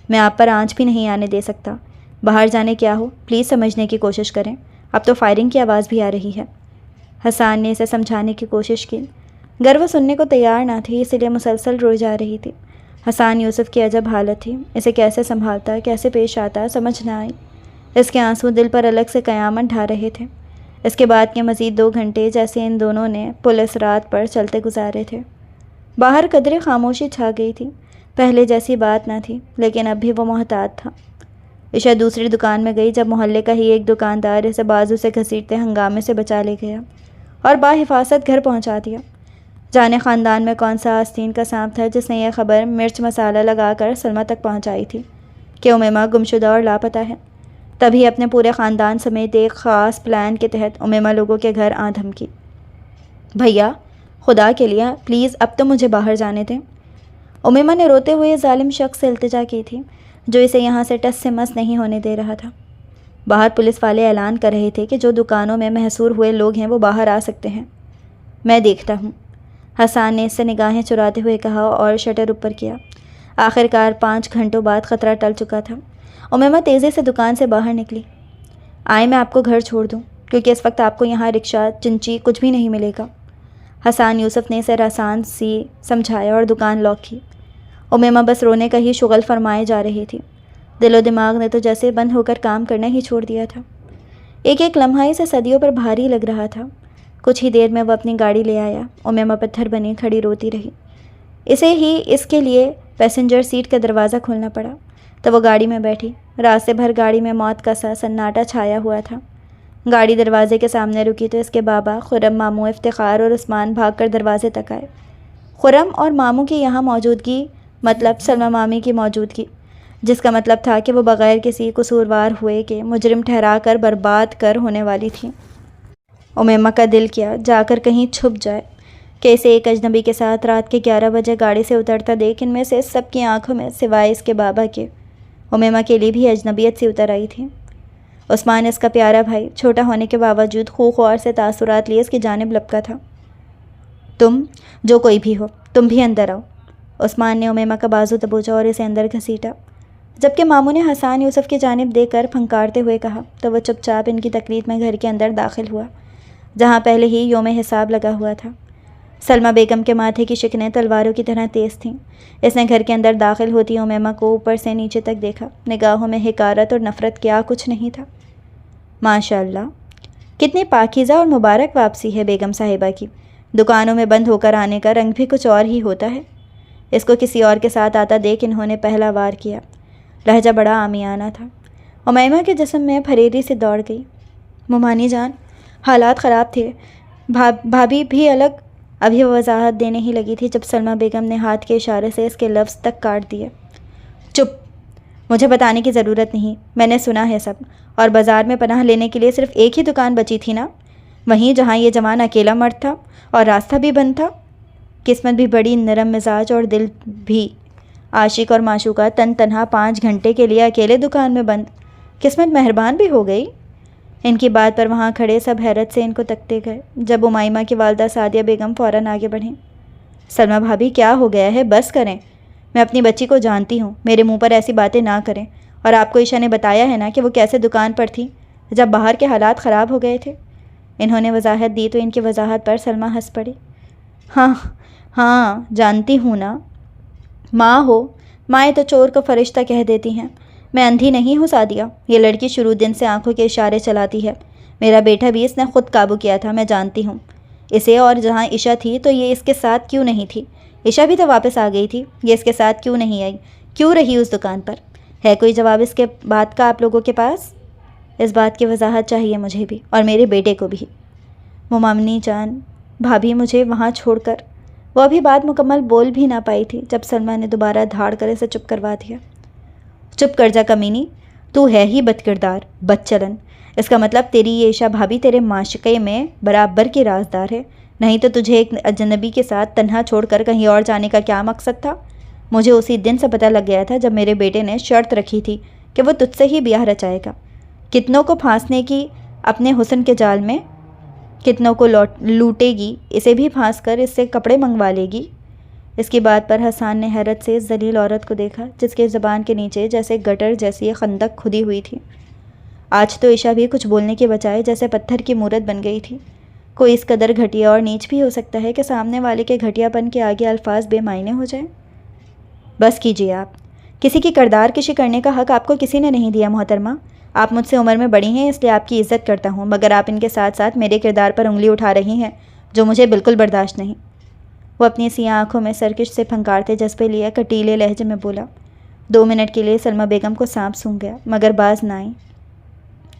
میں آپ پر آنچ بھی نہیں آنے دے سکتا۔ باہر جانے کیا ہو پلیز سمجھنے کی کوشش کریں، اب تو فائرنگ کی آواز بھی آ رہی ہے۔ حسان نے اسے سمجھانے کی کوشش کی، گر وہ سننے کو تیار نہ تھی، اسی لیے مسلسل روئی جا رہی تھی۔ حسان یوسف کی عجب حالت تھی، اسے کیسے سنبھالتا، کیسے پیش آتا سمجھ نہ آئی۔ اس کے آنسو دل پر الگ سے قیامت ڈھا رہے تھے۔ اس کے بعد کے مزید 2 گھنٹے جیسے ان دونوں نے پولیس رات پر چلتے گزارے تھے۔ باہر قدرے خاموشی چھا گئی تھی، پہلے جیسی بات نہ تھی، لیکن اب بھی وہ محتاط تھا۔ عشا دوسری دکان میں گئی جب محلے کا ہی ایک دکاندار اسے بازو سے گھسیٹتے ہنگامے سے بچا لے گیا اور بحفاظت گھر پہنچا دیا۔ جانے خاندان میں کون سا آستین کا سانپ تھا جس نے یہ خبر مرچ مسالہ لگا کر سلمہ تک پہنچائی تھی کہ امیمہ گمشدہ اور لاپتہ ہے۔ تبھی اپنے پورے خاندان سمیت ایک خاص پلان کے تحت امیمہ لوگوں کے گھر آ دھمکی۔ بھیا خدا کے لیے پلیز اب تو مجھے باہر جانے دیں۔ امیمہ نے روتے ہوئے ظالم شخص سے التجا کی تھی جو اسے یہاں سے ٹس سے مس نہیں ہونے دے رہا تھا۔ باہر پولیس والے اعلان کر رہے تھے کہ جو دکانوں میں محصور ہوئے لوگ ہیں وہ باہر آ سکتے ہیں۔ میں دیکھتا ہوں، حسان نے اس سے نگاہیں چراتے ہوئے کہا اور شٹر اوپر کیا۔ آخرکار 5 گھنٹوں بعد خطرہ ٹل چکا تھا۔ امیمہ تیزی سے دکان سے باہر نکلی۔ آئے میں آپ کو گھر چھوڑ دوں کیونکہ اس وقت آپ کو یہاں رکشہ چنچی کچھ بھی نہیں ملے گا۔ حسان یوسف نے اسے آسان سی سمجھایا اور دکان لاک کی۔ امیمہ بس رونے کا ہی شغل فرمائے جا رہی تھی، دل و دماغ نے تو جیسے بند ہو کر کام کرنا ہی چھوڑ دیا تھا۔ ایک ایک لمحہ اسے صدیوں پر بھاری لگ رہا تھا۔ کچھ ہی دیر میں وہ اپنی گاڑی لے آیا۔ امیمہ پتھر بنی کھڑی روتی رہی۔ اسے ہی اس کے لیے پیسنجر سیٹ کا دروازہ کھولنا پڑا تو وہ گاڑی میں بیٹھی۔ راستے بھر گاڑی میں موت کا سا سناٹا چھایا ہوا تھا۔ گاڑی دروازے کے سامنے رکی تو اس کے بابا خرم، ماموں افتخار اور عثمان بھاگ کر دروازے تک آئے۔ خرم اور ماموں کی یہاں موجودگی مطلب سلمہ مامی کی موجودگی، جس کا مطلب تھا کہ وہ بغیر کسی قصوروار ہوئے کہ مجرم ٹھہرا کر برباد کر ہونے والی تھی۔ امیمہ کا دل کیا جا کر کہیں چھپ جائے کہ اسے ایک اجنبی کے ساتھ رات کے 11 بجے گاڑی سے اترتا دیکھ ان میں سے سب کی آنکھوں میں سوائے اس کے بابا کے امیمہ کے لیے بھی اجنبیت سی اتر آئی تھی۔ عثمان اس کا پیارا بھائی چھوٹا ہونے کے باوجود خوار سے تاثرات لیے اس کی جانب لپکا تھا۔ تم جو کوئی بھی ہو تم بھی اندر آؤ۔ عثمان نے امیمہ کا بازو دبوچا اور اسے اندر گھسیٹا، جبکہ ماموں نے حسان یوسف کی جانب دے کر پھنکارتے ہوئے کہا تو وہ چپ چاپ ان کی تقلید میں گھر کے اندر داخل ہوا جہاں پہلے ہی یوم حساب لگا ہوا تھا۔ سلمہ بیگم کے ماتھے کی شکنیں تلواروں کی طرح تیز تھیں۔ اس نے گھر کے اندر داخل ہوتی امیمہ کو اوپر سے نیچے تک دیکھا، نگاہوں میں حقارت اور نفرت کیا کچھ نہیں تھا۔ ماشاء اللہ کتنی پاکیزہ اور مبارک واپسی ہے بیگم صاحبہ کی، دکانوں میں بند ہو کر آنے کا رنگ بھی کچھ اور ہی ہوتا ہے۔ اس کو کسی اور کے ساتھ آتا دیکھ انہوں نے پہلا وار کیا۔ لہجہ بڑا عامیانہ تھا۔ امیمہ کے جسم میں پھریری سے دوڑ گئی۔ ممانی جان حالات خراب تھے، بھابھی بھی الگ۔ ابھی وہ وضاحت دینے ہی لگی تھی جب سلمہ بیگم نے ہاتھ کے اشارے سے اس کے لفظ تک کاٹ دیے۔ چپ، مجھے بتانے کی ضرورت نہیں، میں نے سنا ہے سب۔ اور بازار میں پناہ لینے کے لیے صرف ایک ہی دکان بچی تھی نا، وہیں جہاں یہ جوان اکیلا مرد تھا اور راستہ بھی بند تھا۔ قسمت بھی بڑی نرم مزاج اور دل بھی۔ عاشق اور معشوقہ تن تنہا 5 گھنٹے کے لیے اکیلے دکان میں بند، قسمت مہربان بھی ہو گئی۔ ان کی بات پر وہاں کھڑے سب حیرت سے ان کو تکتے گئے جب امیمہ کی والدہ سعدیہ بیگم فوراً آگے بڑھیں۔ سلمہ بھابھی کیا ہو گیا ہے، بس کریں، میں اپنی بچی کو جانتی ہوں، میرے منہ پر ایسی باتیں نہ کریں۔ اور آپ کو عائشہ نے بتایا ہے نا کہ وہ کیسے دکان پر تھی جب باہر کے حالات خراب ہو گئے تھے؟ انہوں نے وضاحت دی تو ان کی وضاحت پر سلمیٰ ہنس پڑی۔ ہاں ہاں جانتی ہوں نا، ماں ہو، مائیں تو چور کو فرشتہ کہہ دیتی ہیں۔ میں اندھی نہیں ہوں سعدیہ، یہ لڑکی شروع دن سے آنکھوں کے اشارے چلاتی ہے۔ میرا بیٹا بھی اس نے خود قابو کیا تھا، میں جانتی ہوں اسے، اور جہاں عائشہ تھی تو یہ اس کے ساتھ کیوں نہیں تھی؟ عائشہ بھی تو واپس آ گئی تھی، یہ اس کے ساتھ کیوں نہیں آئی؟ کیوں رہی اس دکان پر؟ ہے کوئی جواب اس کے بات کا آپ لوگوں کے پاس؟ اس بات کی وضاحت چاہیے مجھے بھی، اور میرے بیٹے کو بھی۔ مومنی جان، بھابھی مجھے وہاں چھوڑ کر۔ وہ ابھی بات مکمل بول بھی نہ پائی تھی جب سلمیٰ نے دوبارہ دھاڑ کر اسے چپ کروا دیا۔ چپ کر جا کمینی، تو ہے ہی بد کردار، بد چلن۔ اس کا مطلب تیری یہ عائشہ بھابھی تیرے معشقے میں برابر کی رازدار ہے، نہیں تو تجھے ایک اجنبی کے ساتھ تنہا چھوڑ کر کہیں اور جانے کا کیا مقصد تھا؟ مجھے اسی دن سے پتہ لگ گیا تھا جب میرے بیٹے نے شرط رکھی تھی کہ وہ تجھ سے ہی بیاہ رچائے گا، کتنوں کو پھانسنے کی اپنے حسن کے جال میں، کتنوں کو لوٹے گی، اسے بھی پھانس کر اس سے کپڑے منگوا لے گی۔ اس کی بات پر حسان نے حیرت سے اس ذلیل عورت کو دیکھا جس کے زبان کے نیچے جیسے گٹر جیسی خندق کھدی ہوئی تھی۔ آج تو عائشہ بھی کچھ بولنے کے بجائے جیسے پتھر کی مورت بن گئی تھی۔ کوئی اس قدر گھٹیا اور نیچ بھی ہو سکتا ہے کہ سامنے والے کے گھٹیا پن کے آگے الفاظ بے معنی ہو جائیں؟ بس کیجیے آپ، کسی کی کردار کشی کرنے کا حق آپ کو کسی نے نہیں دیا محترمہ۔ آپ مجھ سے عمر میں بڑی ہیں اس لیے آپ کی عزت کرتا ہوں، مگر آپ ان کے ساتھ ساتھ میرے کردار پر انگلی اٹھا رہی ہیں جو مجھے بالکل برداشت نہیں۔ وہ اپنی سیاہ آنکھوں میں سرکش سے پھنکارتے جذبے لیے کٹیلے لہجے میں بولا۔ 2 منٹ کے لیے سلمیٰ بیگم کو سانپ سونگھ گیا مگر باز نہ آئی۔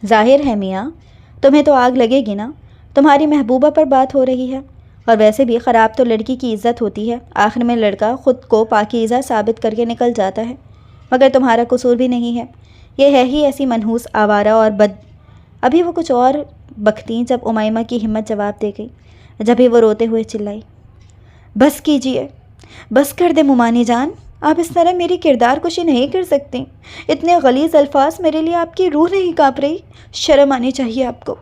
ظاہر ہے میاں، تمہیں تو آگ لگے گی نا، تمہاری محبوبہ پر بات ہو رہی ہے، اور ویسے بھی خراب تو لڑکی کی عزت ہوتی ہے، آخر میں لڑکا خود کو پاکیزہ ثابت کر کے نکل جاتا ہے، مگر تمہارا قصور بھی نہیں ہے، یہ ہے ہی ایسی منحوس، آوارہ اور ابھی وہ کچھ اور بکتیں جب امیمہ کی ہمت جواب دے گئی، جبھی وہ روتے ہوئے چلائی۔ بس کیجیے، بس کر دے مومانی جان، آپ اس طرح میری کردار کشی نہیں کر سکتی، اتنے غلیظ الفاظ میرے لیے آپ کی روح نہیں کانپ رہی، شرم آنی چاہیے آپ کو۔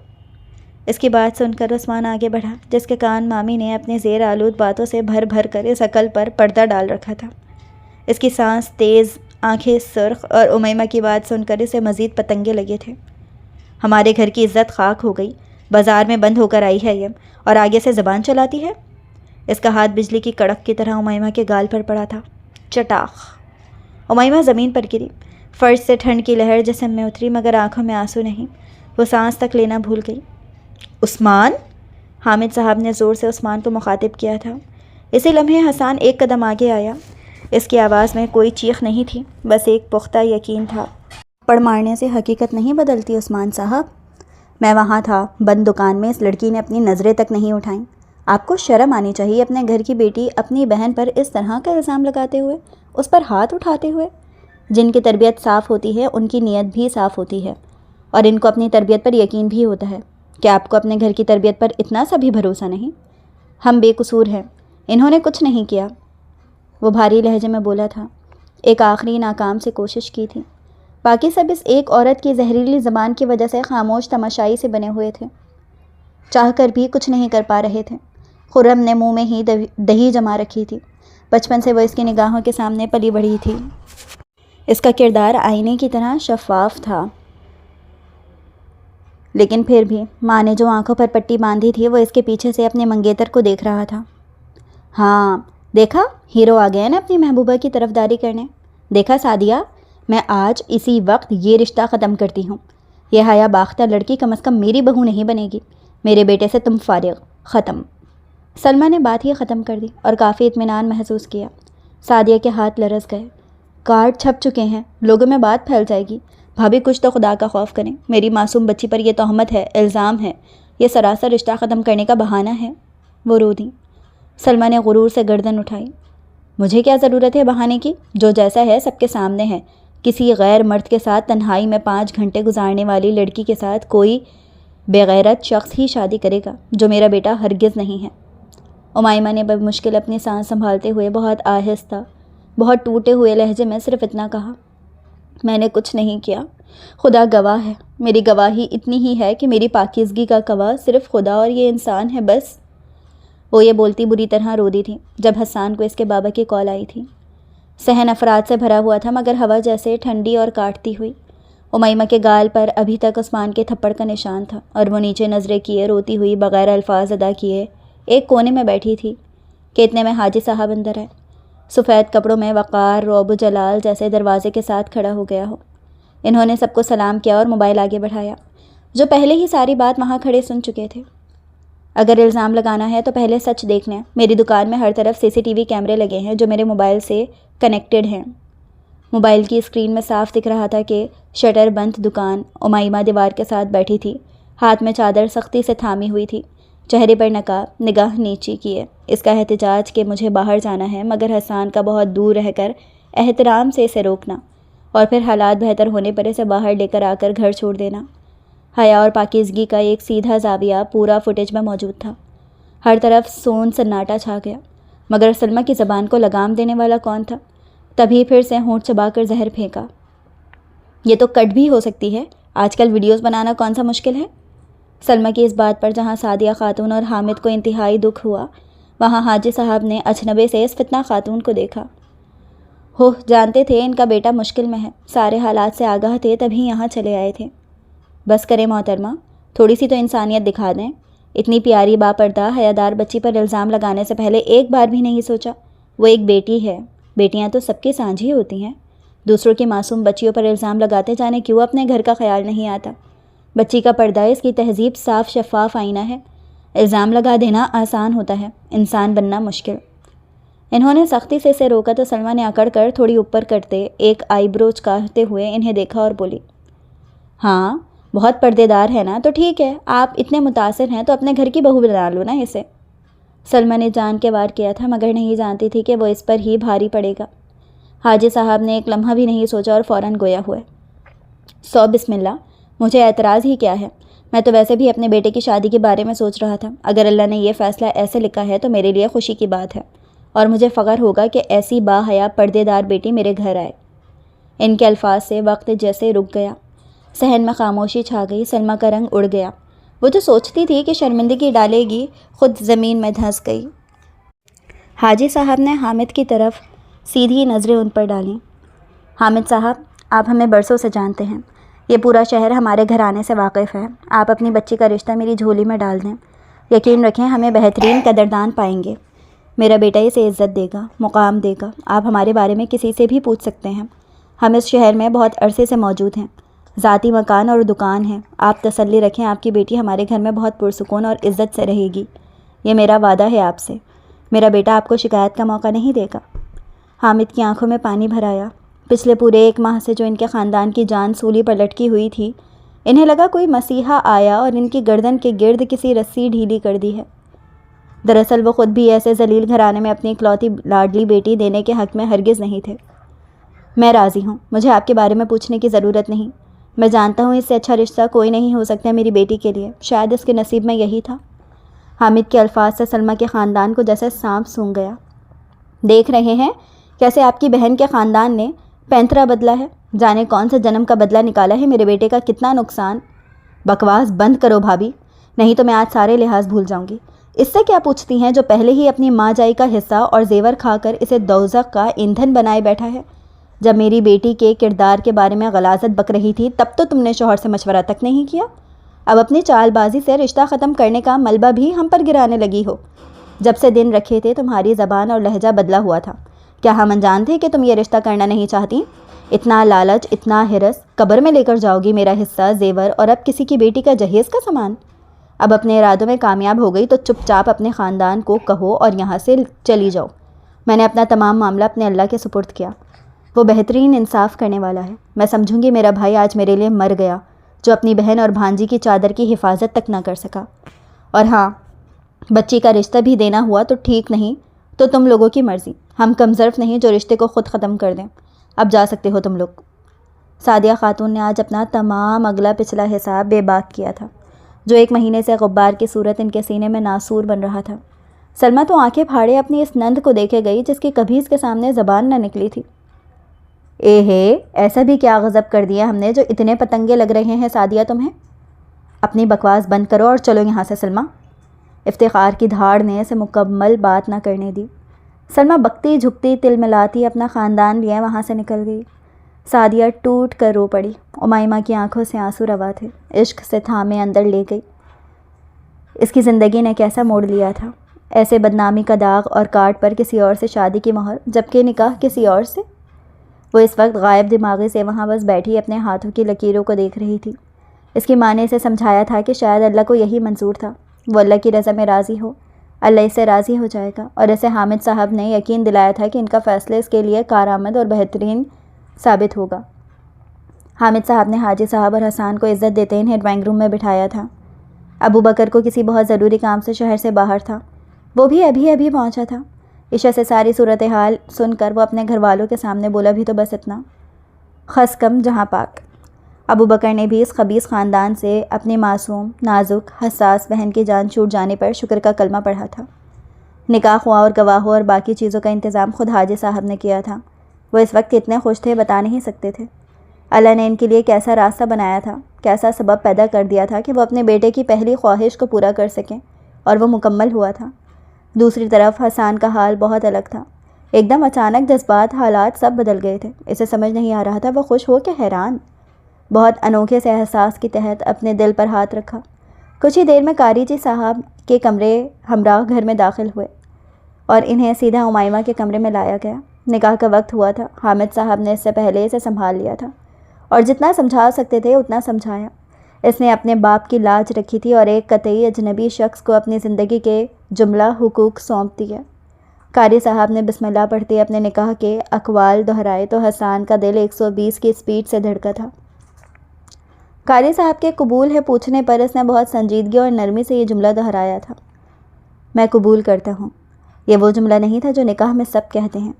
اس کی بات سن کر عثمان آگے بڑھا جس کے کان مامی نے اپنے زیر آلود باتوں سے بھر بھر کر اس عقل پر پردہ ڈال رکھا تھا۔ اس کی سانس تیز، آنکھیں سرخ، اور امیمہ کی بات سن کر اسے مزید پتنگے لگے تھے۔ ہمارے گھر کی عزت خاک ہو گئی، بازار میں بند ہو کر آئی ہے یہ، اور آگے سے زبان چلاتی ہے۔ اس کا ہاتھ بجلی کی کڑک کی طرح امیمہ کے گال پر پڑا تھا۔ چٹاخ! امیمہ زمین پر گری، فرش سے ٹھنڈ کی لہر جسم میں اتری مگر آنکھوں میں آنسو نہیں، وہ سانس تک لینا بھول گئی۔ عثمان! حامد صاحب نے زور سے عثمان کو مخاطب کیا تھا۔ اسی لمحے حسان ایک قدم آگے آیا۔ اس کی آواز میں کوئی چیخ نہیں تھی، بس ایک پختہ یقین تھا۔ پڑ مارنے سے حقیقت نہیں بدلتی عثمان صاحب، میں وہاں تھا، بند دکان میں، اس لڑکی نے اپنی نظریں تک نہیں اٹھائیں۔ آپ کو شرم آنی چاہیے اپنے گھر کی بیٹی اپنی بہن پر اس طرح کا الزام لگاتے ہوئے، اس پر ہاتھ اٹھاتے ہوئے۔ جن کی تربیت صاف ہوتی ہے ان کی نیت بھی صاف ہوتی ہے، اور ان کو اپنی تربیت پر یقین بھی ہوتا ہے۔ کیا آپ کو اپنے گھر کی تربیت پر اتنا سا بھی بھروسہ نہیں؟ ہم بے قصور ہیں، انہوں نے کچھ نہیں کیا، وہ بھاری لہجے میں بولا تھا۔ ایک آخری ناکام سے کوشش کی تھی، باقی سب اس ایک عورت کی زہریلی زبان کی وجہ سے خاموش تماشائی سے بنے ہوئے تھے، چاہ کر بھی کچھ نہیں کر پا رہے تھے۔ خرم نے منہ میں ہی دہی جما رکھی تھی، بچپن سے وہ اس کی نگاہوں کے سامنے پلی بڑھی تھی۔ اس کا کردار آئینے کی طرح شفاف تھا، لیکن پھر بھی ماں نے جو آنکھوں پر پٹی باندھی تھی وہ اس کے پیچھے سے اپنے منگیتر کو دیکھ رہا تھا۔ ہاں دیکھا، ہیرو آ گیا نا اپنی محبوبہ کی طرفداری کرنے۔ دیکھا سعدیہ، میں آج اسی وقت یہ رشتہ ختم کرتی ہوں۔ یہ حیا باختہ لڑکی کم از کم میری بہو نہیں بنے گی، میرے بیٹے سے تم فارغ، ختم۔ سلمیٰ نے بات ہی ختم کر دی اور کافی اطمینان محسوس کیا۔ سعدیہ کے ہاتھ لرز گئے، کارڈ چھپ چکے ہیں، لوگوں میں بات پھیل جائے گی۔ بھابھی کچھ تو خدا کا خوف کریں، میری معصوم بچی پر یہ تہمت ہے، الزام ہے، یہ سراسر رشتہ ختم کرنے کا بہانہ ہے۔ وہ رو دیں۔ سلمیٰ نے غرور سے گردن اٹھائی۔ مجھے کیا ضرورت ہے بہانے کی؟ جو جیسا ہے سب کے سامنے ہے۔ کسی غیر مرد کے ساتھ تنہائی میں 5 گھنٹے گزارنے والی لڑکی کے ساتھ کوئی بے غیرت شخص ہی شادی کرے گا، جو میرا بیٹا ہرگز نہیں ہے۔ امیمہ نے بمشکل اپنی سانس سنبھالتے ہوئے بہت آہستہ، بہت ٹوٹے ہوئے لہجے میں صرف اتنا کہا، میں نے کچھ نہیں کیا، خدا گواہ ہے، میری گواہی اتنی ہی ہے کہ میری پاکیزگی کا گواہ صرف خدا اور یہ انسان ہے، بس۔ وہ یہ بولتی بری طرح رو دی تھی جب حسان کو اس کے بابا کی کال آئی تھی۔ صحن افراد سے بھرا ہوا تھا مگر ہوا جیسے ٹھنڈی اور کاٹتی ہوئی۔ امیمہ کے گال پر ابھی تک عثمان کے تھپڑ کا نشان تھا اور وہ نیچے نظریں کیے روتی ہوئی بغیر الفاظ ادا کیے ایک کونے میں بیٹھی تھی کہ اتنے میں حاجی صاحب اندر آئے۔ سفید کپڑوں میں وقار، رعب و جلال جیسے دروازے کے ساتھ کھڑا ہو گیا ہو۔ انہوں نے سب کو سلام کیا اور موبائل آگے بڑھایا، جو پہلے ہی ساری بات وہاں کھڑے سن چکے تھے۔ اگر الزام لگانا ہے تو پہلے سچ دیکھ لیں۔ میری دکان میں ہر طرف CCTV کیمرے لگے ہیں جو میرے موبائل سے کنیکٹڈ ہیں۔ موبائل کی اسکرین میں صاف دکھ رہا تھا کہ شٹر بند دکان۔ امیمہ دیوار کے ساتھ بیٹھی تھی، ہاتھ میں چادر سختی سے تھامی ہوئی تھی، چہرے پر نقاب، نگاہ نیچی کیے۔ اس کا احتجاج کہ مجھے باہر جانا ہے مگر حسان کا بہت دور رہ کر احترام سے اسے روکنا اور پھر حالات بہتر ہونے پر اسے باہر لے کر آ کر گھر چھوڑ دینا۔ حیا اور پاکیزگی کا ایک سیدھا زاویہ پورا فوٹیج میں موجود تھا۔ ہر طرف سون سناٹا چھا گیا، مگر سلمیٰ کی زبان کو لگام دینے والا کون تھا؟ تبھی پھر سے ہونٹ چبا کر زہر پھینکا۔ یہ تو کٹ بھی ہو سکتی ہے، آج کل ویڈیوز بنانا کون سا مشکل ہے؟ سلمیٰ کی اس بات پر جہاں سعدیہ خاتون اور حامد کو انتہائی دکھ ہوا، وہاں حاجی صاحب نے اجنبے سے اس فتنہ خاتون کو دیکھا۔ جانتے تھے ان کا بیٹا مشکل میں ہے، سارے حالات سے آگاہ تھے تبھی یہاں چلے آئے تھے۔ بس کریں محترمہ، تھوڑی سی تو انسانیت دکھا دیں۔ اتنی پیاری باپردہ حیادار بچی پر الزام لگانے سے پہلے ایک بار بھی نہیں سوچا؟ وہ ایک بیٹی ہے، بیٹیاں تو سب کی سانجھی ہوتی ہیں۔ دوسروں کی معصوم بچیوں پر الزام لگاتے جانے کیوں اپنے گھر کا خیال نہیں آتا؟ بچی کا پردہ اس کی تہذیب صاف شفاف آئینہ ہے۔ الزام لگا دینا آسان ہوتا ہے، انسان بننا مشکل۔ انہوں نے سختی سے اسے روکا تو سلمیٰ نے اکڑ کر تھوڑی اوپر کرتے ایک آئی برو چکاتے ہوئے انہیں دیکھا اور بولی، ہاں بہت پردے دار ہے نا، تو ٹھیک ہے، آپ اتنے متاثر ہیں تو اپنے گھر کی بہو بنا لو نا اسے۔ سلمیٰ نے جان کے وار کیا تھا مگر نہیں جانتی تھی کہ وہ اس پر ہی بھاری پڑے گا۔ حاجی صاحب نے ایک لمحہ بھی نہیں سوچا اور فوراً گویا ہوئے، سو بسم اللہ، مجھے اعتراض ہی کیا ہے؟ میں تو ویسے بھی اپنے بیٹے کی شادی کے بارے میں سوچ رہا تھا۔ اگر اللہ نے یہ فیصلہ ایسے لکھا ہے تو میرے لیے خوشی کی بات ہے اور مجھے فخر ہوگا کہ ایسی با حیا پردے دار بیٹی میرے گھر آئے۔ ان کے الفاظ سے وقت جیسے رک گیا، صحن میں خاموشی چھا گئی۔ سلمیٰ کا رنگ اڑ گیا، وہ جو سوچتی تھی کہ شرمندگی ڈالے گی خود زمین میں دھنس گئی۔ حاجی صاحب نے حامد کی طرف سیدھی نظریں ان پر ڈالیں۔ حامد صاحب، آپ ہمیں برسوں سے جانتے ہیں، یہ پورا شہر ہمارے گھر آنے سے واقف ہے۔ آپ اپنی بچی کا رشتہ میری جھولی میں ڈال دیں، یقین رکھیں ہمیں بہترین قدردان پائیں گے۔ میرا بیٹا اسے عزت دے گا، مقام دے گا۔ آپ ہمارے بارے میں کسی سے بھی پوچھ سکتے ہیں، ہم اس شہر میں بہت عرصے سے موجود ہیں، ذاتی مکان اور دکان ہے۔ آپ تسلی رکھیں، آپ کی بیٹی ہمارے گھر میں بہت پرسکون اور عزت سے رہے گی، یہ میرا وعدہ ہے آپ سے۔ میرا بیٹا آپ کو شکایت کا موقع نہیں دے گا۔ حامد کی آنکھوں میں پانی بھر آیا۔ پچھلے پورے 1 ماہ سے جو ان کے خاندان کی جان سولی پر لٹکی ہوئی تھی، انہیں لگا کوئی مسیحا آیا اور ان کی گردن کے گرد کسی رسی ڈھیلی کر دی ہے۔ دراصل وہ خود بھی ایسے ذلیل گھرانے میں اپنی اکلوتی لاڈلی بیٹی دینے کے حق میں ہرگز نہیں تھے۔ میں راضی ہوں، مجھے آپ کے بارے میں پوچھنے کی ضرورت نہیں۔ میں جانتا ہوں اس سے اچھا رشتہ کوئی نہیں ہو سکتا میری بیٹی کے لیے، شاید اس کے نصیب میں یہی تھا۔ حامد کے الفاظ سے سلمیٰ کے خاندان کو جیسے سانپ سونگھ گیا۔ دیکھ رہے ہیں کیسے آپ کی بہن کے خاندان نے پینترا بدلا ہے، جانے کون سے جنم کا بدلہ نکالا ہے میرے بیٹے کا، کتنا نقصان۔ بکواس بند کرو بھابھی، نہیں تو میں آج سارے لحاظ بھول جاؤں گی۔ اس سے کیا پوچھتی ہیں جو پہلے ہی اپنی ماں جائی کا حصہ اور زیور کھا کر اسے دوزخ کا ایندھن بنائے بیٹھا ہے۔ جب میری بیٹی کے کردار کے بارے میں غلاظت بک رہی تھی تب تو تم نے شوہر سے مشورہ تک نہیں کیا، اب اپنی چال بازی سے رشتہ ختم کرنے کا ملبہ بھی ہم پر گرانے لگی ہو۔ جب سے دن رکھے تھے تمہاری زبان اور لہجہ بدلا ہوا تھا، کیا ہم انجان تھے کہ تم یہ رشتہ کرنا نہیں چاہتی؟ اتنا لالچ، اتنا ہرس، قبر میں لے کر جاؤ گی میرا حصہ، زیور اور اب کسی کی بیٹی کا جہیز کا سامان۔ اب اپنے ارادوں میں کامیاب ہو گئی تو چپ چاپ اپنے خاندان کو کہو اور یہاں سے چلی جاؤ۔ میں نے اپنا تمام معاملہ اپنے اللہ کے سپرد کیا، وہ بہترین انصاف کرنے والا ہے۔ میں سمجھوں گی میرا بھائی آج میرے لیے مر گیا جو اپنی بہن اور بھانجی کی چادر کی حفاظت تک نہ کر سکا۔ اور ہاں، بچی کا رشتہ بھی دینا ہوا تو ٹھیک، نہیں تو تم لوگوں کی مرضی، ہم کم ظرف نہیں جو رشتے کو خود ختم کر دیں۔ اب جا سکتے ہو تم لوگ۔ سعدیہ خاتون نے آج اپنا تمام اگلا پچھلا حساب بے باک کیا تھا، جو 1 مہینے سے غبار کی صورت ان کے سینے میں ناسور بن رہا تھا۔ سلمیٰ تو آنکھیں پھاڑے اپنی اس نند کو دیکھے گئی جس کی کبھی اس کے سامنے زبان نہ نکلی تھی۔ ایسا بھی کیا غضب کر دیا ہم نے جو اتنے پتنگے لگ رہے ہیں سعدیہ تمہیں؟ اپنی بکواس بند کرو اور چلو یہاں سے سلمیٰ۔ افتخار کی دھاڑ نے اسے مکمل بات نہ کرنے دی۔ سلمیٰ بکتی جھکتی تل ملاتی اپنا خاندان لیے وہاں سے نکل گئی۔ سعدیہ ٹوٹ کر رو پڑی۔ امیمہ کی آنکھوں سے آنسو روا تھے۔ عشق سے تھامے اندر لے گئی۔ اس کی زندگی نے کیسا موڑ لیا تھا، ایسے بدنامی کا داغ اور کارڈ پر کسی اور سے شادی کی مہر، جبکہ نکاح کسی اور سے۔ وہ اس وقت غائب دماغی سے وہاں بس بیٹھی اپنے ہاتھوں کی لکیروں کو دیکھ رہی تھی۔ اس کی ماں نے اسے سمجھایا تھا کہ شاید اللہ کو یہی منظور تھا، وہ اللہ کی رضا میں راضی ہو، اللہ اس سے راضی ہو جائے گا، اور اسے حامد صاحب نے یقین دلایا تھا کہ ان کا فیصلہ اس کے لیے کارآمد اور بہترین ثابت ہوگا۔ حامد صاحب نے حاجی صاحب اور حسان کو عزت دیتے انہیں ڈرائنگ روم میں بٹھایا تھا۔ ابو بکر کو کسی بہت ضروری کام سے شہر سے باہر تھا، وہ بھی ابھی پہنچا تھا۔ عشاء سے ساری صورتحال سن کر وہ اپنے گھر والوں کے سامنے بولا بھی تو بس اتنا، خس کم جہاں پاک۔ ابو بکر نے بھی اس خبیث خاندان سے اپنی معصوم، نازک، حساس بہن کی جان چھوٹ جانے پر شکر کا کلمہ پڑھا تھا۔ نکاح خواہ اور گواہوں اور باقی چیزوں کا انتظام خود حاجی صاحب نے کیا تھا۔ وہ اس وقت کتنے خوش تھے بتا نہیں سکتے تھے۔ اللہ نے ان کے لیے کیسا راستہ بنایا تھا، کیسا سبب پیدا کر دیا تھا کہ وہ اپنے بیٹے کی پہلی خواہش کو پورا کر سکیں، اور وہ مکمل ہوا تھا۔ دوسری طرف حسان کا حال بہت الگ تھا۔ ایک دم اچانک جذبات، حالات سب بدل گئے تھے۔ اسے سمجھ نہیں آ رہا تھا وہ خوش ہو کہ حیران۔ بہت انوکھے سے احساس کے تحت اپنے دل پر ہاتھ رکھا۔ کچھ ہی دیر میں قاری جی صاحب کے کمرے ہمراہ گھر میں داخل ہوئے اور انہیں سیدھا امیمہ کے کمرے میں لایا گیا۔ نکاح کا وقت ہوا تھا۔ حامد صاحب نے اس سے پہلے اسے سنبھال لیا تھا اور جتنا سمجھا سکتے تھے اتنا سمجھایا۔ اس نے اپنے باپ کی لاج رکھی تھی اور ایک قطعی اجنبی شخص کو اپنی زندگی کے جملہ حقوق سونپ دیا۔ قاری صاحب نے بسم اللہ پڑھتے اپنے نکاح کے اقوال دہرائے تو حسان کا دل 120 کی اسپیڈ سے دھڑکا تھا۔ قاری صاحب کے قبول ہے پوچھنے پر اس نے بہت سنجیدگی اور نرمی سے یہ جملہ دہرایا تھا، میں قبول کرتا ہوں۔ یہ وہ جملہ نہیں تھا جو نکاح میں سب کہتے ہیں،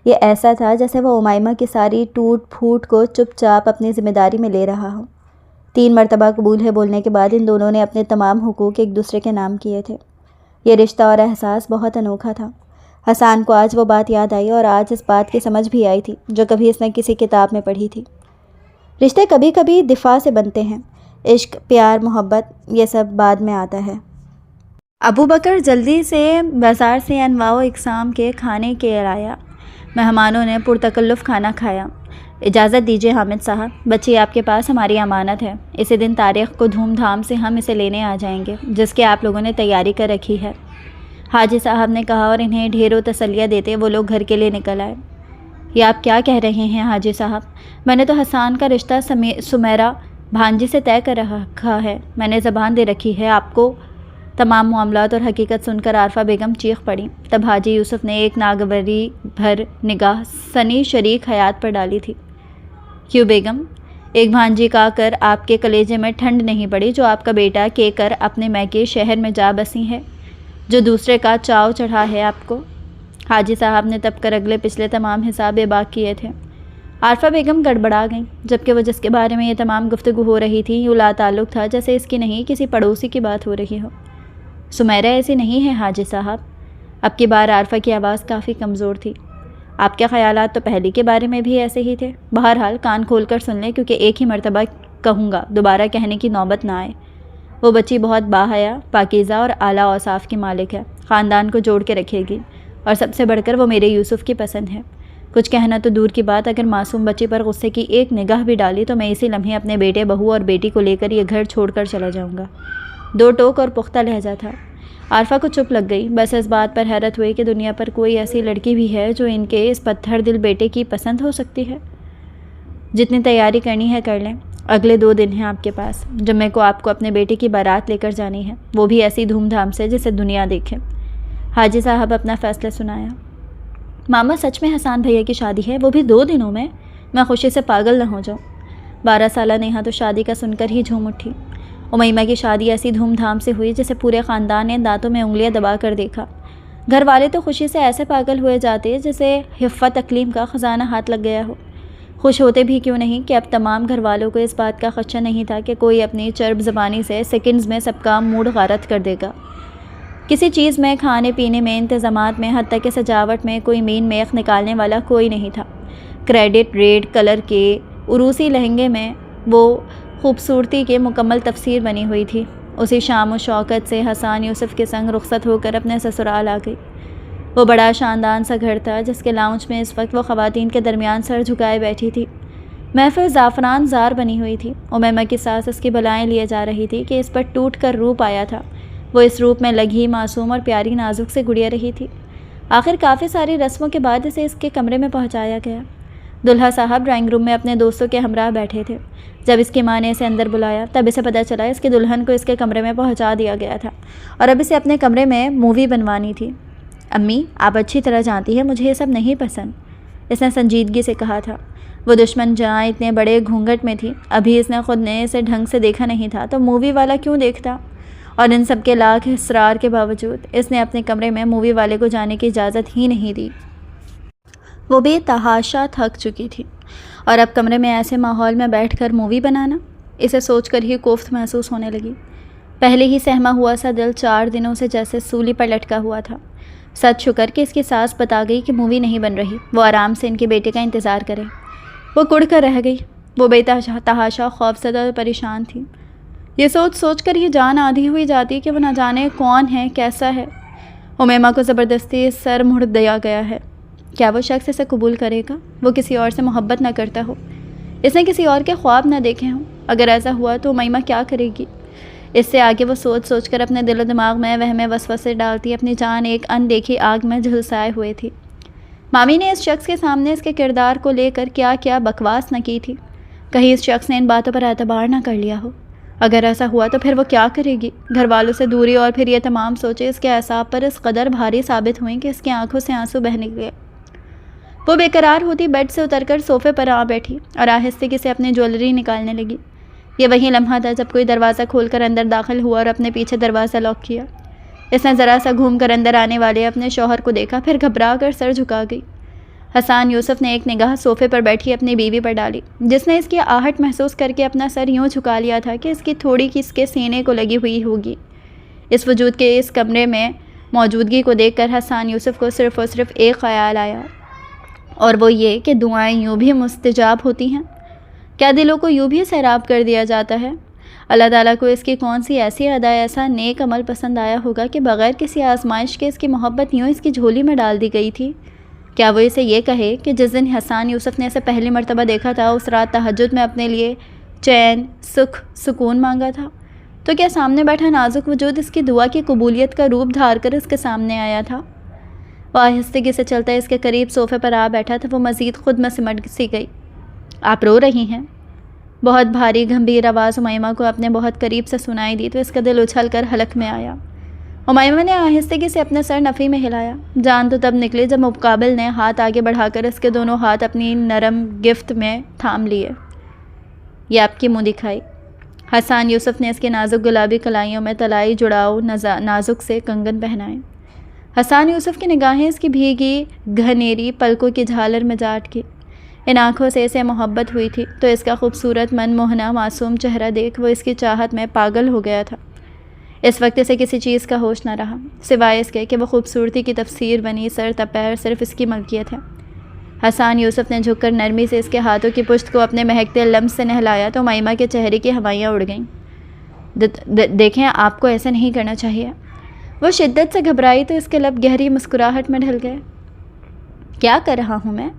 یہ ایسا تھا جیسے وہ امیمہ کی ساری ٹوٹ پھوٹ کو چپ چاپ اپنی ذمہ داری میں لے رہا ہو۔ 3 مرتبہ قبول ہے بولنے کے بعد ان دونوں نے اپنے تمام حقوق ایک دوسرے کے نام کیے تھے۔ یہ رشتہ اور احساس بہت انوکھا تھا۔ حسان کو آج وہ بات یاد آئی اور آج اس بات کی سمجھ بھی آئی تھی جو کبھی اس نے کسی کتاب میں پڑھی تھی۔ رشتے کبھی کبھی دفاع سے بنتے ہیں، عشق، پیار، محبت، یہ سب بعد میں آتا ہے۔ ابو بکر جلدی سے بازار سے انواع و اقسام کے کھانے کے لایا۔ مہمانوں نے پرتکلف کھانا کھایا۔ اجازت دیجیے حامد صاحب، بچی آپ کے پاس ہماری امانت ہے، اسی دن تاریخ کو دھوم دھام سے ہم اسے لینے آ جائیں گے جس کی آپ لوگوں نے تیاری کر رکھی ہے، حاجی صاحب نے کہا، اور انہیں ڈھیروں تسلیاں دیتے وہ لوگ گھر کے لیے نکل آئے۔ یہ آپ کیا کہہ رہے ہیں حاجی صاحب؟ میں نے تو حسان کا رشتہ سمیرہ بھانجی سے طے کر رکھا ہے، میں نے زبان دے رکھی ہے آپ کو۔ تمام معاملات اور حقیقت سن کر عارفہ بیگم چیخ پڑی۔ تب حاجی یوسف نے ایک ناگواری بھر نگاہ سنی شریک حیات پر ڈالی تھی۔ کیوں بیگم؟ ایک بھانجی کا کر آپ کے کلیجے میں ٹھنڈ نہیں پڑی جو آپ کا بیٹا کے کر اپنے میکے شہر میں جا بسی ہے، جو دوسرے کا چاؤ چڑھا ہے آپ کو؟ حاجی صاحب نے تب کر اگلے پچھلے تمام حساب بے-باک کیے تھے۔ عارفہ بیگم گڑبڑا گئیں، جبکہ وہ جس کے بارے میں یہ تمام گفتگو ہو رہی تھی یوں لا تعلق تھا جیسے اس کی نہیں کسی پڑوسی کی بات ہو رہی ہو۔ سمیرہ ایسی نہیں ہے حاجی صاحب۔ اب کی بار عارفہ کی آواز کافی کمزور تھی۔ آپ کے خیالات تو پہلی کے بارے میں بھی ایسے ہی تھے۔ بہرحال کان کھول کر سن لیں کیونکہ ایک ہی مرتبہ کہوں گا، دوبارہ کہنے کی نوبت نہ آئے۔ وہ بچی بہت باحیا، پاکیزہ اور اعلیٰ اوصاف کی مالک ہے، خاندان کو جوڑ کے رکھے گی، اور سب سے بڑھ کر وہ میرے یوسف کی پسند ہے۔ کچھ کہنا تو دور کی بات، اگر معصوم بچی پر غصے کی ایک نگاہ بھی ڈالی تو میں اسی لمحے اپنے بیٹے، بہو اور بیٹی کو لے کر یہ گھر چھوڑ کر چلا جاؤں گا۔ 2 ٹوک اور پختہ لہجہ تھا۔ عارفہ کو چپ لگ گئی، بس اس بات پر حیرت ہوئی کہ دنیا پر کوئی ایسی لڑکی بھی ہے جو ان کے اس پتھر دل بیٹے کی پسند ہو سکتی ہے۔ جتنی تیاری کرنی ہے کر لیں، اگلے 2 دن ہیں آپ کے پاس۔ جمعے کو آپ کو اپنے بیٹے کی بارات لے کر جانی ہے، وہ بھی ایسی دھوم دھام سے جسے دنیا دیکھے۔ حاجی صاحب اپنا فیصلہ سنایا۔ ماما سچ میں حسان بھیا کی شادی ہے، وہ بھی 2 دنوں میں؟ میں خوشی سے پاگل نہ ہو جاؤں۔ 12 سالہ نیہا تو شادی کا سن کر ہی جھوم اٹھی۔ امیمہ کی شادی ایسی دھوم دھام سے ہوئی جسے پورے خاندان نے دانتوں میں انگلیاں دبا کر دیکھا۔ گھر والے تو خوشی سے ایسے پاگل ہوئے جاتے جسے حفت اقلیم کا خزانہ ہاتھ لگ گیا ہو۔ خوش ہوتے بھی کیوں نہیں کہ اب تمام گھر والوں کو اس بات کا خدشہ نہیں تھا کہ کوئی اپنی چرب زبانی سے سیکنڈز میں سب کا موڈ غارت کر دے گا۔ کسی چیز میں، کھانے پینے میں، انتظامات میں، حتیٰ کہ سجاوٹ میں کوئی مین میخ نکالنے والا کوئی نہیں تھا۔ کریڈٹ ریڈ کلر کے عروسی لہنگے میں وہ خوبصورتی کے مکمل تفسیر بنی ہوئی تھی۔ اسی شام و شوکت سے حسان یوسف کے سنگ رخصت ہو کر اپنے سسرال آ گئی۔ وہ بڑا شاندار سا گھر تھا جس کے لاؤنج میں اس وقت وہ خواتین کے درمیان سر جھکائے بیٹھی تھی۔ محفل زعفران زار بنی ہوئی تھی۔ امیمہ کی سانس اس کی بلائیں لیے جا رہی تھی کہ اس پر ٹوٹ کر روپ آیا تھا۔ وہ اس روپ میں لگی معصوم اور پیاری نازک سے گڑیا رہی تھی۔ آخر کافی ساری رسموں کے بعد اسے اس کے کمرے میں پہنچایا گیا۔ دلہا صاحب ڈرائنگ روم میں اپنے دوستوں کے ہمراہ بیٹھے تھے۔ جب اس کی ماں نے اسے اندر بلایا تب اسے پتہ چلا اس کی دلہن کو اس کے کمرے میں پہنچا دیا گیا تھا اور اب اسے اپنے کمرے میں مووی بنوانی تھی۔ امی، آپ اچھی طرح جانتی ہیں مجھے یہ سب نہیں پسند، اس نے سنجیدگی سے کہا تھا۔ وہ دشمن جہاں اتنے بڑے گھونگھٹ میں تھی، ابھی اس نے خود نے اسے ڈھنگ سے دیکھا نہیں تھا تو مووی والا کیوں دیکھتا؟ اور ان سب کے لاکھ اصرار کے باوجود اس نے اپنے کمرے میں مووی والے کو جانے کی اجازت ہی نہیں دی۔ وہ بے تحاشا تھک چکی تھی اور اب کمرے میں ایسے ماحول میں بیٹھ کر مووی بنانا، اسے سوچ کر ہی کوفت محسوس ہونے لگی۔ پہلے ہی سہما ہوا سا دل 4 دنوں سے جیسے سولی پر لٹکا ہوا تھا۔ سچ شکر کہ اس کی ساس بتا گئی کہ مووی نہیں بن رہی، وہ آرام سے ان کے بیٹے کا انتظار کرے۔ وہ کڑ کر رہ گئی۔ وہ بے تحاشا خوفزدہ اور پریشان تھی۔ یہ سوچ سوچ کر ہی جان آدھی ہوئی جاتی کہ وہ نہ جانے کون ہے، کیسا ہے۔ امیمہ کو زبردستی سر مڑ دیا گیا ہے۔ کیا وہ شخص اسے قبول کرے گا؟ وہ کسی اور سے محبت نہ کرتا ہو، اس نے کسی اور کے خواب نہ دیکھے ہوں؟ اگر ایسا ہوا تو امیمہ کیا کرے گی؟ اس سے آگے وہ سوچ سوچ کر اپنے دل و دماغ میں وہم وسوسے ڈالتی اپنی جان ایک اندیکھی آگ میں جھلسائے ہوئے تھی۔ مامی نے اس شخص کے سامنے اس کے کردار کو لے کر کیا کیا بکواس نہ کی تھی، کہیں اس شخص نے ان باتوں پر اعتبار نہ کر لیا ہو۔ اگر ایسا ہوا تو پھر وہ کیا کرے گی؟ گھر والوں سے دوری اور پھر یہ تمام سوچیں اس کے اعصاب پر اس قدر بھاری ثابت ہوئیں کہ اس کی آنکھوں سے آنسو بہنے لگے۔ وہ بے قرار ہوتی بیڈ سے اتر کر صوفے پر آ بیٹھی اور آہستگی سے اپنی جویلری نکالنے لگی۔ یہ وہی لمحہ تھا جب کوئی دروازہ کھول کر اندر داخل ہوا اور اپنے پیچھے دروازہ لاک کیا۔ اس نے ذرا سا گھوم کر اندر آنے والے اپنے شوہر کو دیکھا، پھر گھبرا کر سر جھکا گئی۔ حسان یوسف نے ایک نگاہ صوفے پر بیٹھی اپنی بیوی پر ڈالی، جس نے اس کی آہٹ محسوس کر کے اپنا سر یوں جھکا لیا تھا کہ اس کی تھوڑی کی اس کے سینے کو لگی ہوئی ہوگی۔ اس وجود کے اس کمرے میں موجودگی کو دیکھ کر حسان یوسف کو صرف اور صرف ایک خیال آیا، اور وہ یہ کہ دعائیں یوں بھی مستجاب ہوتی ہیں؟ کیا دلوں کو یوں بھی سیراب کر دیا جاتا ہے؟ اللہ تعالیٰ کو اس کی کون سی ایسی ادا، ایسا نیک عمل پسند آیا ہوگا کہ بغیر کسی آزمائش کے اس کی محبت یوں اس کی جھولی میں ڈال دی گئی تھی؟ کیا وہ اسے یہ کہے کہ جس دن حسان یوسف نے اسے پہلی مرتبہ دیکھا تھا اس رات تہجد میں اپنے لیے چین، سکون مانگا تھا، تو کیا سامنے بیٹھا نازک وجود اس کی دعا کی قبولیت کا روپ دھار کر اس کے سامنے آیا تھا؟ وہ آہستگی سے چلتا اس کے قریب صوفے پر آ بیٹھا تھا۔ وہ مزید خود میں سمٹ سی گئی۔ آپ رو رہی ہیں؟ بہت بھاری گمبھیر آواز امیمہ کو اپنے بہت قریب سے سنائی دی تو اس کا دل اچھل کر حلق میں آیا۔ امیمہ نے آہستگی سے اپنے سر نفی میں ہلایا۔ جان تو تب نکلی جب مقابل نے ہاتھ آگے بڑھا کر اس کے دونوں ہاتھ اپنی نرم گرفت میں تھام لیے۔ یہ آپ کی منہ دکھائی۔ حسان یوسف نے اس کے نازک گلابی کلائیوں میں طلائی جڑاؤ نازک سے کنگن پہنائے۔ حسان یوسف کی نگاہیں اس کی بھیگی گھنیری پلکوں کی جھالر میں جا اٹکی۔ ان آنکھوں سے اسے محبت ہوئی تھی تو اس کا خوبصورت من موہنا معصوم چہرہ دیکھ وہ اس کی چاہت میں پاگل ہو گیا تھا۔ اس وقت اسے کسی چیز کا ہوش نہ رہا سوائے اس کے کہ وہ خوبصورتی کی تفسیر بنی سر تپیر صرف اس کی ملکیت ہے۔ حسان یوسف نے جھک کر نرمی سے اس کے ہاتھوں کی پشت کو اپنے مہکتے لمس سے نہلایا تو امیمہ کے چہرے کی ہوائیاں اڑ گئیں۔ دیکھیں، آپ کو ایسا نہیں کرنا چاہیے۔ وہ شدت سے گھبرائی تو اس کے لب گہری مسکراہٹ میں ڈھل گئے۔ کیا کر رہا ہوں میں؟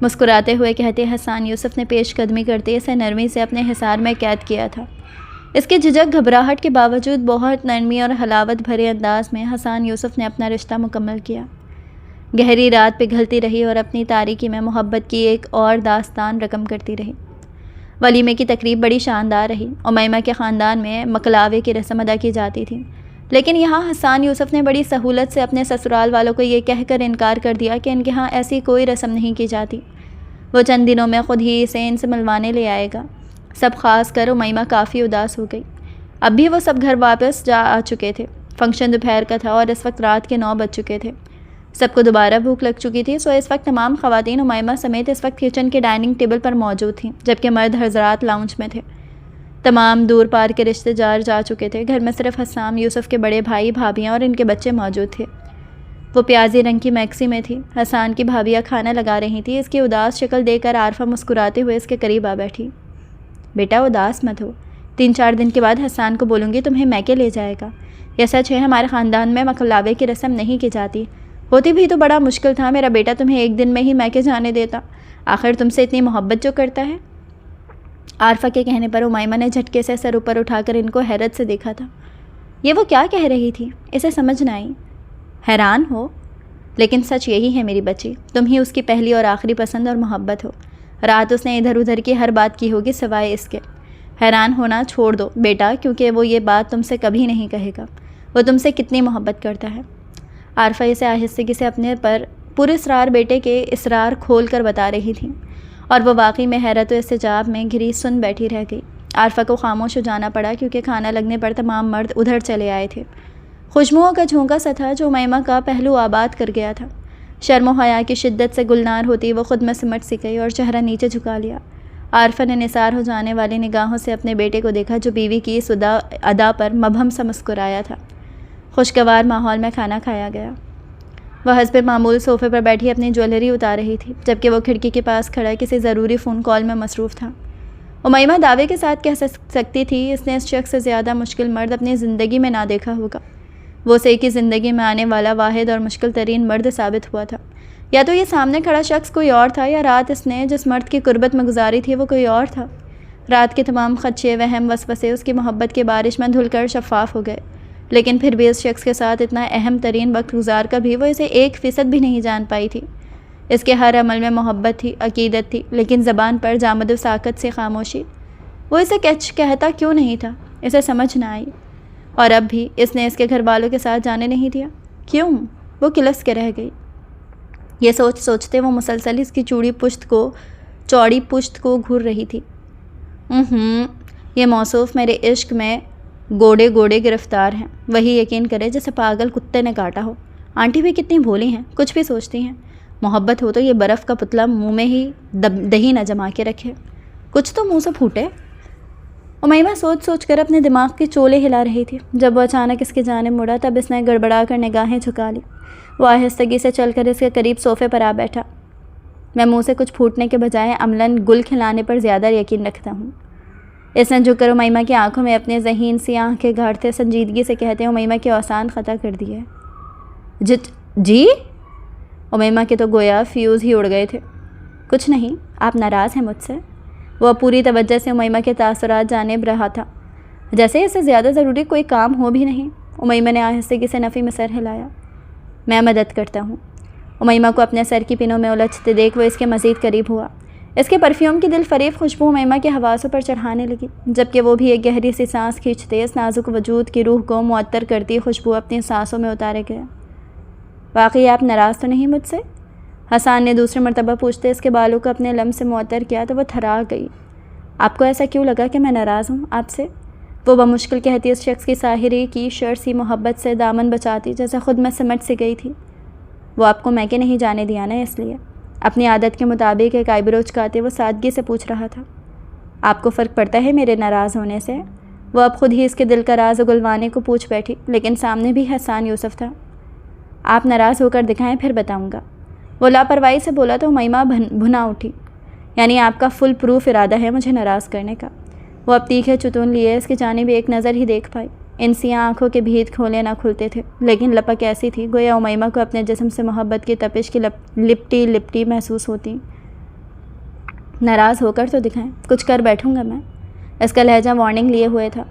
مسکراتے ہوئے کہتے حسان یوسف نے پیش قدمی کرتے اسے نرمی سے اپنے حصار میں قید کیا تھا۔ اس کی جھجک گھبراہٹ کے باوجود بہت نرمی اور حلاوت بھرے انداز میں حسان یوسف نے اپنا رشتہ مکمل کیا۔ گہری رات پگھلتی رہی اور اپنی تاریکی میں محبت کی ایک اور داستان رقم کرتی رہی۔ ولیمے کی تقریب بڑی شاندار رہی۔ امیمہ کے خاندان میں مکلاوے کی رسم ادا کی جاتی تھی، لیکن یہاں حسان یوسف نے بڑی سہولت سے اپنے سسرال والوں کو یہ کہہ کر انکار کر دیا کہ ان کے ہاں ایسی کوئی رسم نہیں کی جاتی۔ وہ چند دنوں میں خود ہی اسے ان سے ملوانے لے آئے گا۔ سب خاص کر امیمہ کافی اداس ہو گئی۔ اب بھی وہ سب گھر واپس جا آ چکے تھے۔ فنکشن دوپہر کا تھا اور اس وقت رات کے 9 بج چکے تھے۔ سب کو دوبارہ بھوک لگ چکی تھی، سو اس وقت تمام خواتین امیمہ سمیت اس وقت کچن کے ڈائننگ ٹیبل پر موجود تھیں، جبکہ مرد حضرات لاؤنج میں تھے۔ تمام دور پار کے رشتے دار جا چکے تھے۔ گھر میں صرف حسان یوسف کے بڑے بھائی بھابھیاں اور ان کے بچے موجود تھے۔ وہ پیازی رنگ کی میکسی میں تھی۔ حسان کی بھابھیاں کھانا لگا رہی تھیں۔ اس کی اداس شکل دیکھ کر عارفہ مسکراتے ہوئے اس کے قریب آ بیٹھی۔ بیٹا اداس مت ہو، 3-4 دن کے بعد حسان کو بولوں گی تمہیں میکے لے جائے گا۔ یہ سچ ہے، ہمارے خاندان میں مکلاوے کی رسم نہیں کی جاتی۔ ہوتی بھی تو بڑا مشکل تھا میرا بیٹا تمہیں ایک دن میں ہی میکے جانے دیتا، آخر تم سے اتنی محبت جو کرتا ہے۔ عارفہ کے کہنے پر امیمہ نے جھٹکے سے سر اوپر اٹھا کر ان کو حیرت سے دیکھا تھا۔ یہ وہ کیا کہہ رہی تھی؟ اسے سمجھ نہ آئی۔ حیران ہو؟ لیکن سچ یہی ہے میری بچی، تم ہی اس کی پہلی اور آخری پسند اور محبت ہو۔ رات اس نے ادھر ادھر کی ہر بات کی ہوگی سوائے اس کے۔ حیران ہونا چھوڑ دو بیٹا، کیونکہ وہ یہ بات تم سے کبھی نہیں کہے گا۔ وہ تم سے کتنی محبت کرتا ہے۔ عارفہ اسے آہستگی سے اپنے پر پراسرار بیٹے کے اسرار کھول کر بتا رہی تھی، اور وہ واقعی میں حیرت و استعجاب میں گھری سن بیٹھی رہ گئی۔ عارفہ کو خاموش ہو جانا پڑا کیونکہ کھانا لگنے پر تمام مرد ادھر چلے آئے تھے۔ خوشبوؤں کا جھونکا سا تھا جو امیمہ کا پہلو آباد کر گیا تھا۔ شرم و حیا کی شدت سے گلنار ہوتی وہ خود میں سمٹ سی گئی اور چہرہ نیچے جھکا لیا۔ عارفہ نے نثار ہو جانے والی نگاہوں سے اپنے بیٹے کو دیکھا جو بیوی کی اس ادا پر مبہم سا مسکرایا تھا۔ خوشگوار ماحول میں کھانا کھایا گیا۔ وہ حسب معمول صوفے پر بیٹھی اپنی جویلری اتار رہی تھی، جبکہ وہ کھڑکی کے پاس کھڑا کسی ضروری فون کال میں مصروف تھا۔ امیمہ دعوے کے ساتھ کہہ سکتی تھی اس نے اس شخص سے زیادہ مشکل مرد اپنی زندگی میں نہ دیکھا ہوگا۔ وہ اسے کی زندگی میں آنے والا واحد اور مشکل ترین مرد ثابت ہوا تھا۔ یا تو یہ سامنے کھڑا شخص کوئی اور تھا، یا رات اس نے جس مرد کی قربت میں گزاری تھی وہ کوئی اور تھا۔ رات کے تمام خدشے، وہم، وسوسے اس کی محبت کی بارش میں دھل کر شفاف ہو گئے، لیکن پھر بھی اس شخص کے ساتھ اتنا اہم ترین وقت گزار کر بھی وہ اسے 1% بھی نہیں جان پائی تھی۔ اس کے ہر عمل میں محبت تھی، عقیدت تھی، لیکن زبان پر جامد و ساکت سے خاموشی۔ وہ اسے کہتا کیوں نہیں تھا؟ اسے سمجھ نہ آئی۔ اور اب بھی اس نے اس کے گھر والوں کے ساتھ جانے نہیں دیا۔ کیوں؟ وہ کلس کے رہ گئی۔ یہ سوچتے وہ مسلسل اس کی چوڑی پشت کو گھور رہی تھی۔ یہ موصوف میرے عشق میں گوڑے گرفتار ہیں، وہی یقین کرے جیسے پاگل کتے نے کاٹا ہو۔ آنٹی بھی کتنی بھولی ہیں، کچھ بھی سوچتی ہیں۔ محبت ہو تو یہ برف کا پتلا منہ میں ہی دہی نہ جما کے رکھے، کچھ تو منہ سے پھوٹے۔ امیمہ سوچ کر اپنے دماغ کی چولے ہلا رہی تھی۔ جب وہ اچانک اس کی جانب مڑا تب اس نے گڑبڑا کر نگاہیں جھکا لی۔ وہ آہستگی سے چل کر اس کے قریب صوفے پر آ بیٹھا۔ میں منہ سے کچھ پھوٹنے کے بجائے عملاً گل کھلانے پر زیادہ یقین رکھتا ہوں۔ اس نے جھک کر امیمہ کی آنکھوں میں اپنے ذہین سی آنکھیں گاڑتے سنجیدگی سے کہتے امیمہ کے اوسان خطا کر دیے۔ جی؟ امیمہ کے تو گویا فیوز ہی اڑ گئے تھے۔ کچھ نہیں، آپ ناراض ہیں مجھ سے؟ وہ پوری توجہ سے امیمہ کے تاثرات جانب رہا تھا، جیسے اس سے زیادہ ضروری کوئی کام ہو بھی نہیں۔ امیمہ نے آہستگی سے نفی میں سر ہلایا۔ میں مدد کرتا ہوں۔ امیمہ کو اپنے سر کی پنوں میں الجھتے دیکھ وہ اس کے مزید قریب ہوا۔ اس کے پرفیوم کی دل فریب خوشبو امیمہ کے حواسوں پر چڑھانے لگی، جبکہ وہ بھی ایک گہری سی سانس کھینچتے اس نازک وجود کی روح کو معطر کرتی خوشبو اپنی سانسوں میں اتارے گیا۔ واقعی آپ ناراض تو نہیں مجھ سے؟ حسان نے دوسری مرتبہ پوچھتے اس کے بالوں کو اپنے لمس سے معطر کیا تو وہ تھرا گئی۔ آپ کو ایسا کیوں لگا کہ میں ناراض ہوں آپ سے؟ وہ بمشکل کہتی اس شخص کی ساحری کی شرسی محبت سے دامن بچاتی جیسے خود میں سمٹ سی گئی تھی۔ وہ آپ کو میکے نہیں جانے دیا نا، اس لیے؟ اپنی عادت کے مطابق ایک آئیبرو چکاتے وہ سادگی سے پوچھ رہا تھا۔ آپ کو فرق پڑتا ہے میرے ناراض ہونے سے؟ وہ اب خود ہی اس کے دل کا راز اگلوانے کو پوچھ بیٹھی، لیکن سامنے بھی حسان یوسف تھا۔ آپ ناراض ہو کر دکھائیں پھر بتاؤں گا۔ وہ لاپرواہی سے بولا تو امیمہ بھنا اٹھی۔ یعنی آپ کا فل پروف ارادہ ہے مجھے ناراض کرنے کا؟ وہ اب تیکھے چتون لیے اس کی جانب ایک نظر ہی دیکھ پائی۔ ان سیاہ آنکھوں کے بھید کھولے نہ کھلتے تھے، لیکن لپک ایسی تھی گویا امیمہ کو اپنے جسم سے محبت کی تپش کی لپٹی محسوس ہوتی۔ ناراض ہو کر تو دکھائیں، کچھ کر بیٹھوں گا میں۔ اس کا لہجہ وارننگ لیے ہوئے تھا۔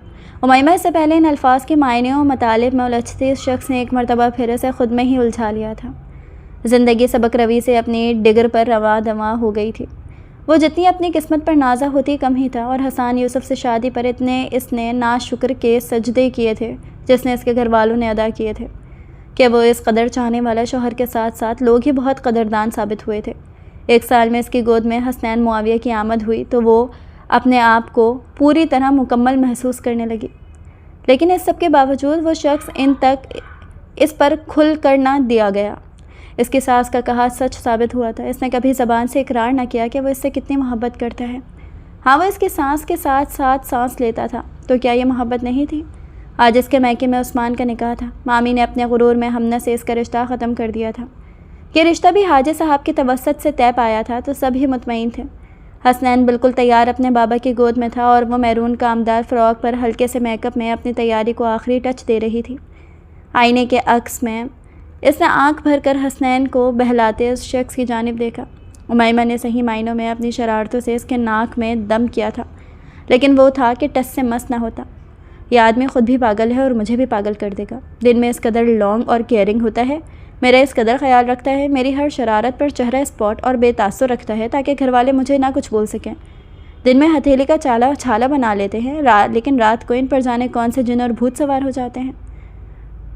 امیمہ اس سے پہلے ان الفاظ کے معنی و مطالب میں الجھتے اس شخص نے ایک مرتبہ پھر اسے خود میں ہی الجھا لیا تھا۔ زندگی سبق روی سے اپنی ڈگر پر رواں دواں ہو گئی تھی۔ وہ جتنی اپنی قسمت پر نازا ہوتی کم ہی تھا، اور حسان یوسف سے شادی پر اتنے اس نے ناشکر کے سجدے کیے تھے جس نے اس کے گھر والوں نے ادا کیے تھے، کہ وہ اس قدر چاہنے والا شوہر کے ساتھ ساتھ لوگ ہی بہت قدردان ثابت ہوئے تھے۔ 1 سال میں اس کی گود میں حسنین معاویہ کی آمد ہوئی تو وہ اپنے آپ کو پوری طرح مکمل محسوس کرنے لگی، لیکن اس سب کے باوجود وہ شخص ان تک اس پر کھل کر نہ دیا گیا۔ اس کی ساس کا کہا سچ ثابت ہوا تھا۔ اس نے کبھی زبان سے اقرار نہ کیا کہ وہ اس سے کتنی محبت کرتا ہے۔ ہاں، وہ اس کی سانس کے ساتھ ساتھ سانس لیتا تھا، تو کیا یہ محبت نہیں تھی؟ آج اس کے میکے میں عثمان کا نکاح تھا۔ مامی نے اپنے غرور میں ہمنہ سے اس کا رشتہ ختم کر دیا تھا۔ یہ رشتہ بھی حاجی صاحب کی توسط سے طے پایا تھا تو سب ہی مطمئن تھے۔ حسنین بالکل تیار اپنے بابا کی گود میں تھا، اور وہ میرون کامدار فراق پر ہلکے سے میک اپ میں اپنی تیاری کو آخری ٹچ دے رہی تھی۔ آئینے کے عکس میں اس نے آنکھ بھر کر حسنین کو بہلاتے اس شخص کی جانب دیکھا۔ امیمہ نے صحیح معنوں میں اپنی شرارتوں سے اس کے ناک میں دم کیا تھا، لیکن وہ تھا کہ ٹس سے مس نہ ہوتا۔ یہ آدمی خود بھی پاگل ہے اور مجھے بھی پاگل کر دے گا۔ دن میں اس قدر لانگ اور کیئرنگ ہوتا ہے، میرا اس قدر خیال رکھتا ہے، میری ہر شرارت پر چہرہ اسپاٹ اور بے تاثر رکھتا ہے تاکہ گھر والے مجھے نہ کچھ بول سکیں۔ دن میں ہتھیلی کا چھالا بنا لیتے ہیں، لیکن رات کو ان پر جانے کون سے جن اور بھوت سوار ہو جاتے ہیں۔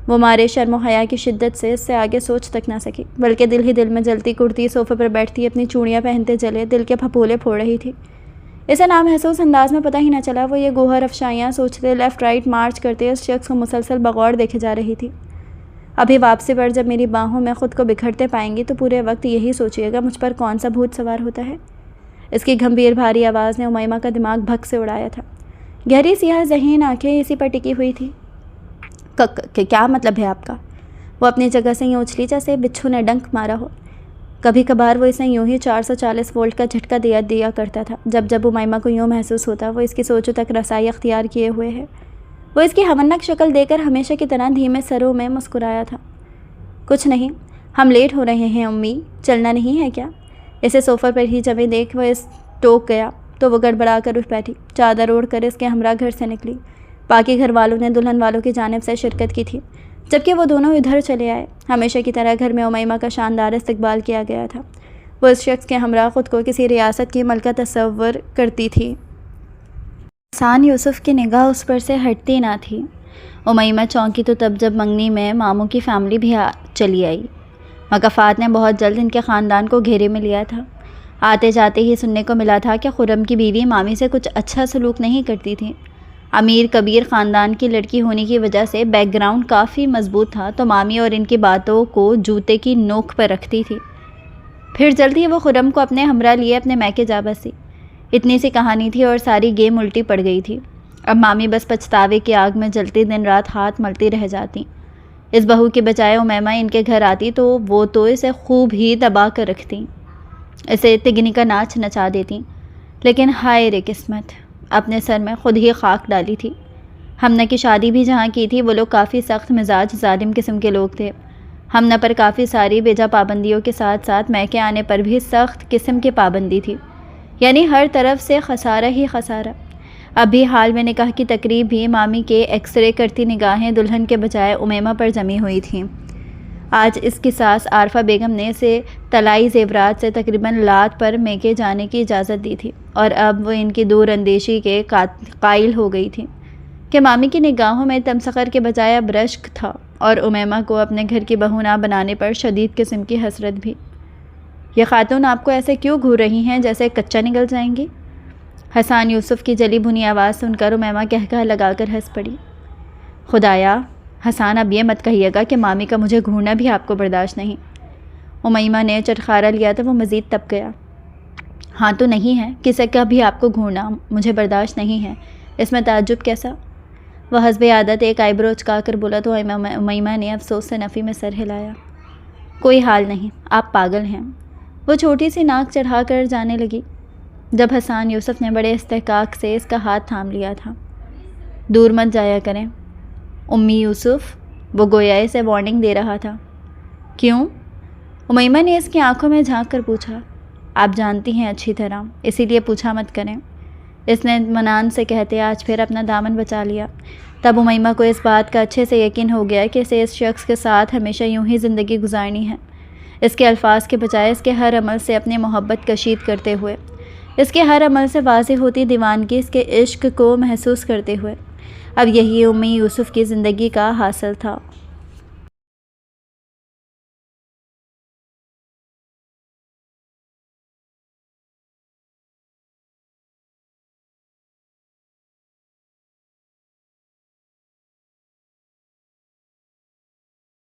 وہ مارے شرم و حیا کی شدت سے اس سے آگے سوچ تک نہ سکی، بلکہ دل ہی دل میں جلتی کرتی صوفے پر بیٹھتی اپنی چوڑیاں پہنتے چلے دل کے پھپھولے پھوڑ رہی تھی۔ اسے نامحسوس انداز میں پتہ ہی نہ چلا وہ یہ گوہر افشائیاں سوچتے لیفٹ رائٹ مارچ کرتے اس شخص کو مسلسل بغور دیکھے جا رہی تھی۔ ابھی واپسی پر جب میری باہوں میں خود کو بکھرتے پائیں گی تو پورے وقت یہی سوچیے گا مجھ پر کون سا بھوت سوار ہوتا ہے۔ اس کی گھمبیر بھاری آواز نے امیمہ کا دماغ بھگ سے اڑایا تھا۔ گہری سیاہ ذہین آنکھیں اسی پر ٹکی ہوئی تھی۔ کیا مطلب ہے آپ کا؟ وہ اپنی جگہ سے یوں اچھلی جیسے بچھو نے ڈنک مارا ہو۔ کبھی کبھار وہ اسے یوں ہی 440 وولٹ کا جھٹکا دیا کرتا تھا۔ جب امیمہ کو یوں محسوس ہوتا وہ اس کی سوچوں تک رسائی اختیار کیے ہوئے ہے۔ وہ اس کی ہمنک شکل دے کر ہمیشہ کی طرح دھیمے سروں میں مسکرایا تھا۔ کچھ نہیں، ہم لیٹ ہو رہے ہیں امی، چلنا نہیں ہے کیا؟ اسے صوفہ پر ہی جمے دیکھ وہ اس ٹوک گیا تو وہ گڑبڑا کر اٹھ بیٹھی، چادر اوڑھ کر اس کے ہمراہ گھر سے نکلی۔ باقی گھر والوں نے دلہن والوں کی جانب سے شرکت کی تھی، جبکہ وہ دونوں ادھر چلے آئے۔ ہمیشہ کی طرح گھر میں امیمہ کا شاندار استقبال کیا گیا تھا۔ وہ اس شخص کے ہمراہ خود کو کسی ریاست کی ملکہ تصور کرتی تھی۔ حسان یوسف کی نگاہ اس پر سے ہٹتی نہ تھی۔ امیمہ چونکی تو تب جب منگنی میں ماموں کی فیملی بھی چلی آئی۔ مکافات نے بہت جلد ان کے خاندان کو گھیرے میں لیا تھا۔ آتے جاتے ہی سننے کو ملا تھا کہ خرم کی بیوی مامی سے کچھ اچھا سلوک نہیں کرتی تھی۔ امیر کبیر خاندان کی لڑکی ہونے کی وجہ سے بیک گراؤنڈ کافی مضبوط تھا تو مامی اور ان کی باتوں کو جوتے کی نوک پر رکھتی تھی۔ پھر جلد ہی وہ خرم کو اپنے ہمراہ لیے اپنے میکے جا بسی۔ اتنی سی کہانی تھی اور ساری گیم الٹی پڑ گئی تھی۔ اب مامی بس پچھتاوے کی آگ میں جلتی دن رات ہاتھ ملتی رہ جاتی۔ اس بہو کے بجائے امیمہ ان کے گھر آتی تو وہ تو اسے خوب ہی دبا کر رکھتی، اسے تگنی کا ناچ نچا دیتی۔ لیکن ہائے رے قسمت، اپنے سر میں خود ہی خاک ڈالی تھی۔ ہمنہ کی شادی بھی جہاں کی تھی وہ لوگ کافی سخت مزاج ظالم قسم کے لوگ تھے۔ ہمنہ پر کافی ساری بیجا پابندیوں کے ساتھ ساتھ میکے آنے پر بھی سخت قسم کی پابندی تھی، یعنی ہر طرف سے خسارہ ہی خسارہ۔ اب بھی حال میں نکاح کی تقریب بھی مامی کے ایکس رے کرتی نگاہیں دلہن کے بجائے امیمہ پر جمی ہوئی تھیں۔ آج اس کی ساس عارفہ بیگم نے اسے طلائی زیورات سے تقریباً لات پر میکے جانے کی اجازت دی تھی، اور اب وہ ان کی دور اندیشی کے قائل ہو گئی تھی کہ مامی کی نگاہوں میں تمسخر کے بجائے اب رشک تھا، اور امیمہ کو اپنے گھر کی بہو نہ بنانے پر شدید قسم کی حسرت بھی۔ یہ خاتون آپ کو ایسے کیوں گھور رہی ہیں جیسے کچا نگل جائیں گی؟ حسان یوسف کی جلی بھنی آواز سن کر امیمہ کہکہ لگا کر ہنس پڑی۔ خدایا، حسان اب یہ مت کہیے گا کہ مامی کا مجھے گھورنا بھی آپ کو برداشت نہیں۔ امیمہ نے چٹخارا لیا تو وہ مزید تپ گیا۔ ہاں تو نہیں ہے، کسی کا بھی آپ کو گھورنا مجھے برداشت نہیں ہے، اس میں تعجب کیسا؟ وہ حسب عادت ایک آئی برو اچکا کر بولا تو امیمہ نے افسوس سے نفی میں سر ہلایا۔ کوئی حال نہیں، آپ پاگل ہیں۔ وہ چھوٹی سی ناک چڑھا کر جانے لگی، جب حسان یوسف نے بڑے استحقاق سے اس کا ہاتھ تھام لیا تھا۔ دور مت جایا کریں امی یوسف، وہ گویا اسے وارننگ دے رہا تھا۔ کیوں؟ امیمہ نے اس کی آنکھوں میں جھانک کر پوچھا۔ آپ جانتی ہیں اچھی طرح، اسی لیے پوچھا مت کریں، اس نے منان سے کہتے آج پھر اپنا دامن بچا لیا۔ تب امیمہ کو اس بات کا اچھے سے یقین ہو گیا کہ اسے اس شخص کے ساتھ ہمیشہ یوں ہی زندگی گزارنی ہے، اس کے الفاظ کے بجائے اس کے ہر عمل سے اپنی محبت کشید کرتے ہوئے، اس کے ہر عمل سے واضح ہوتی دیوانگی اس کے عشق کو محسوس کرتے ہوئے۔ اب یہی امی یوسف کی زندگی کا حاصل تھا۔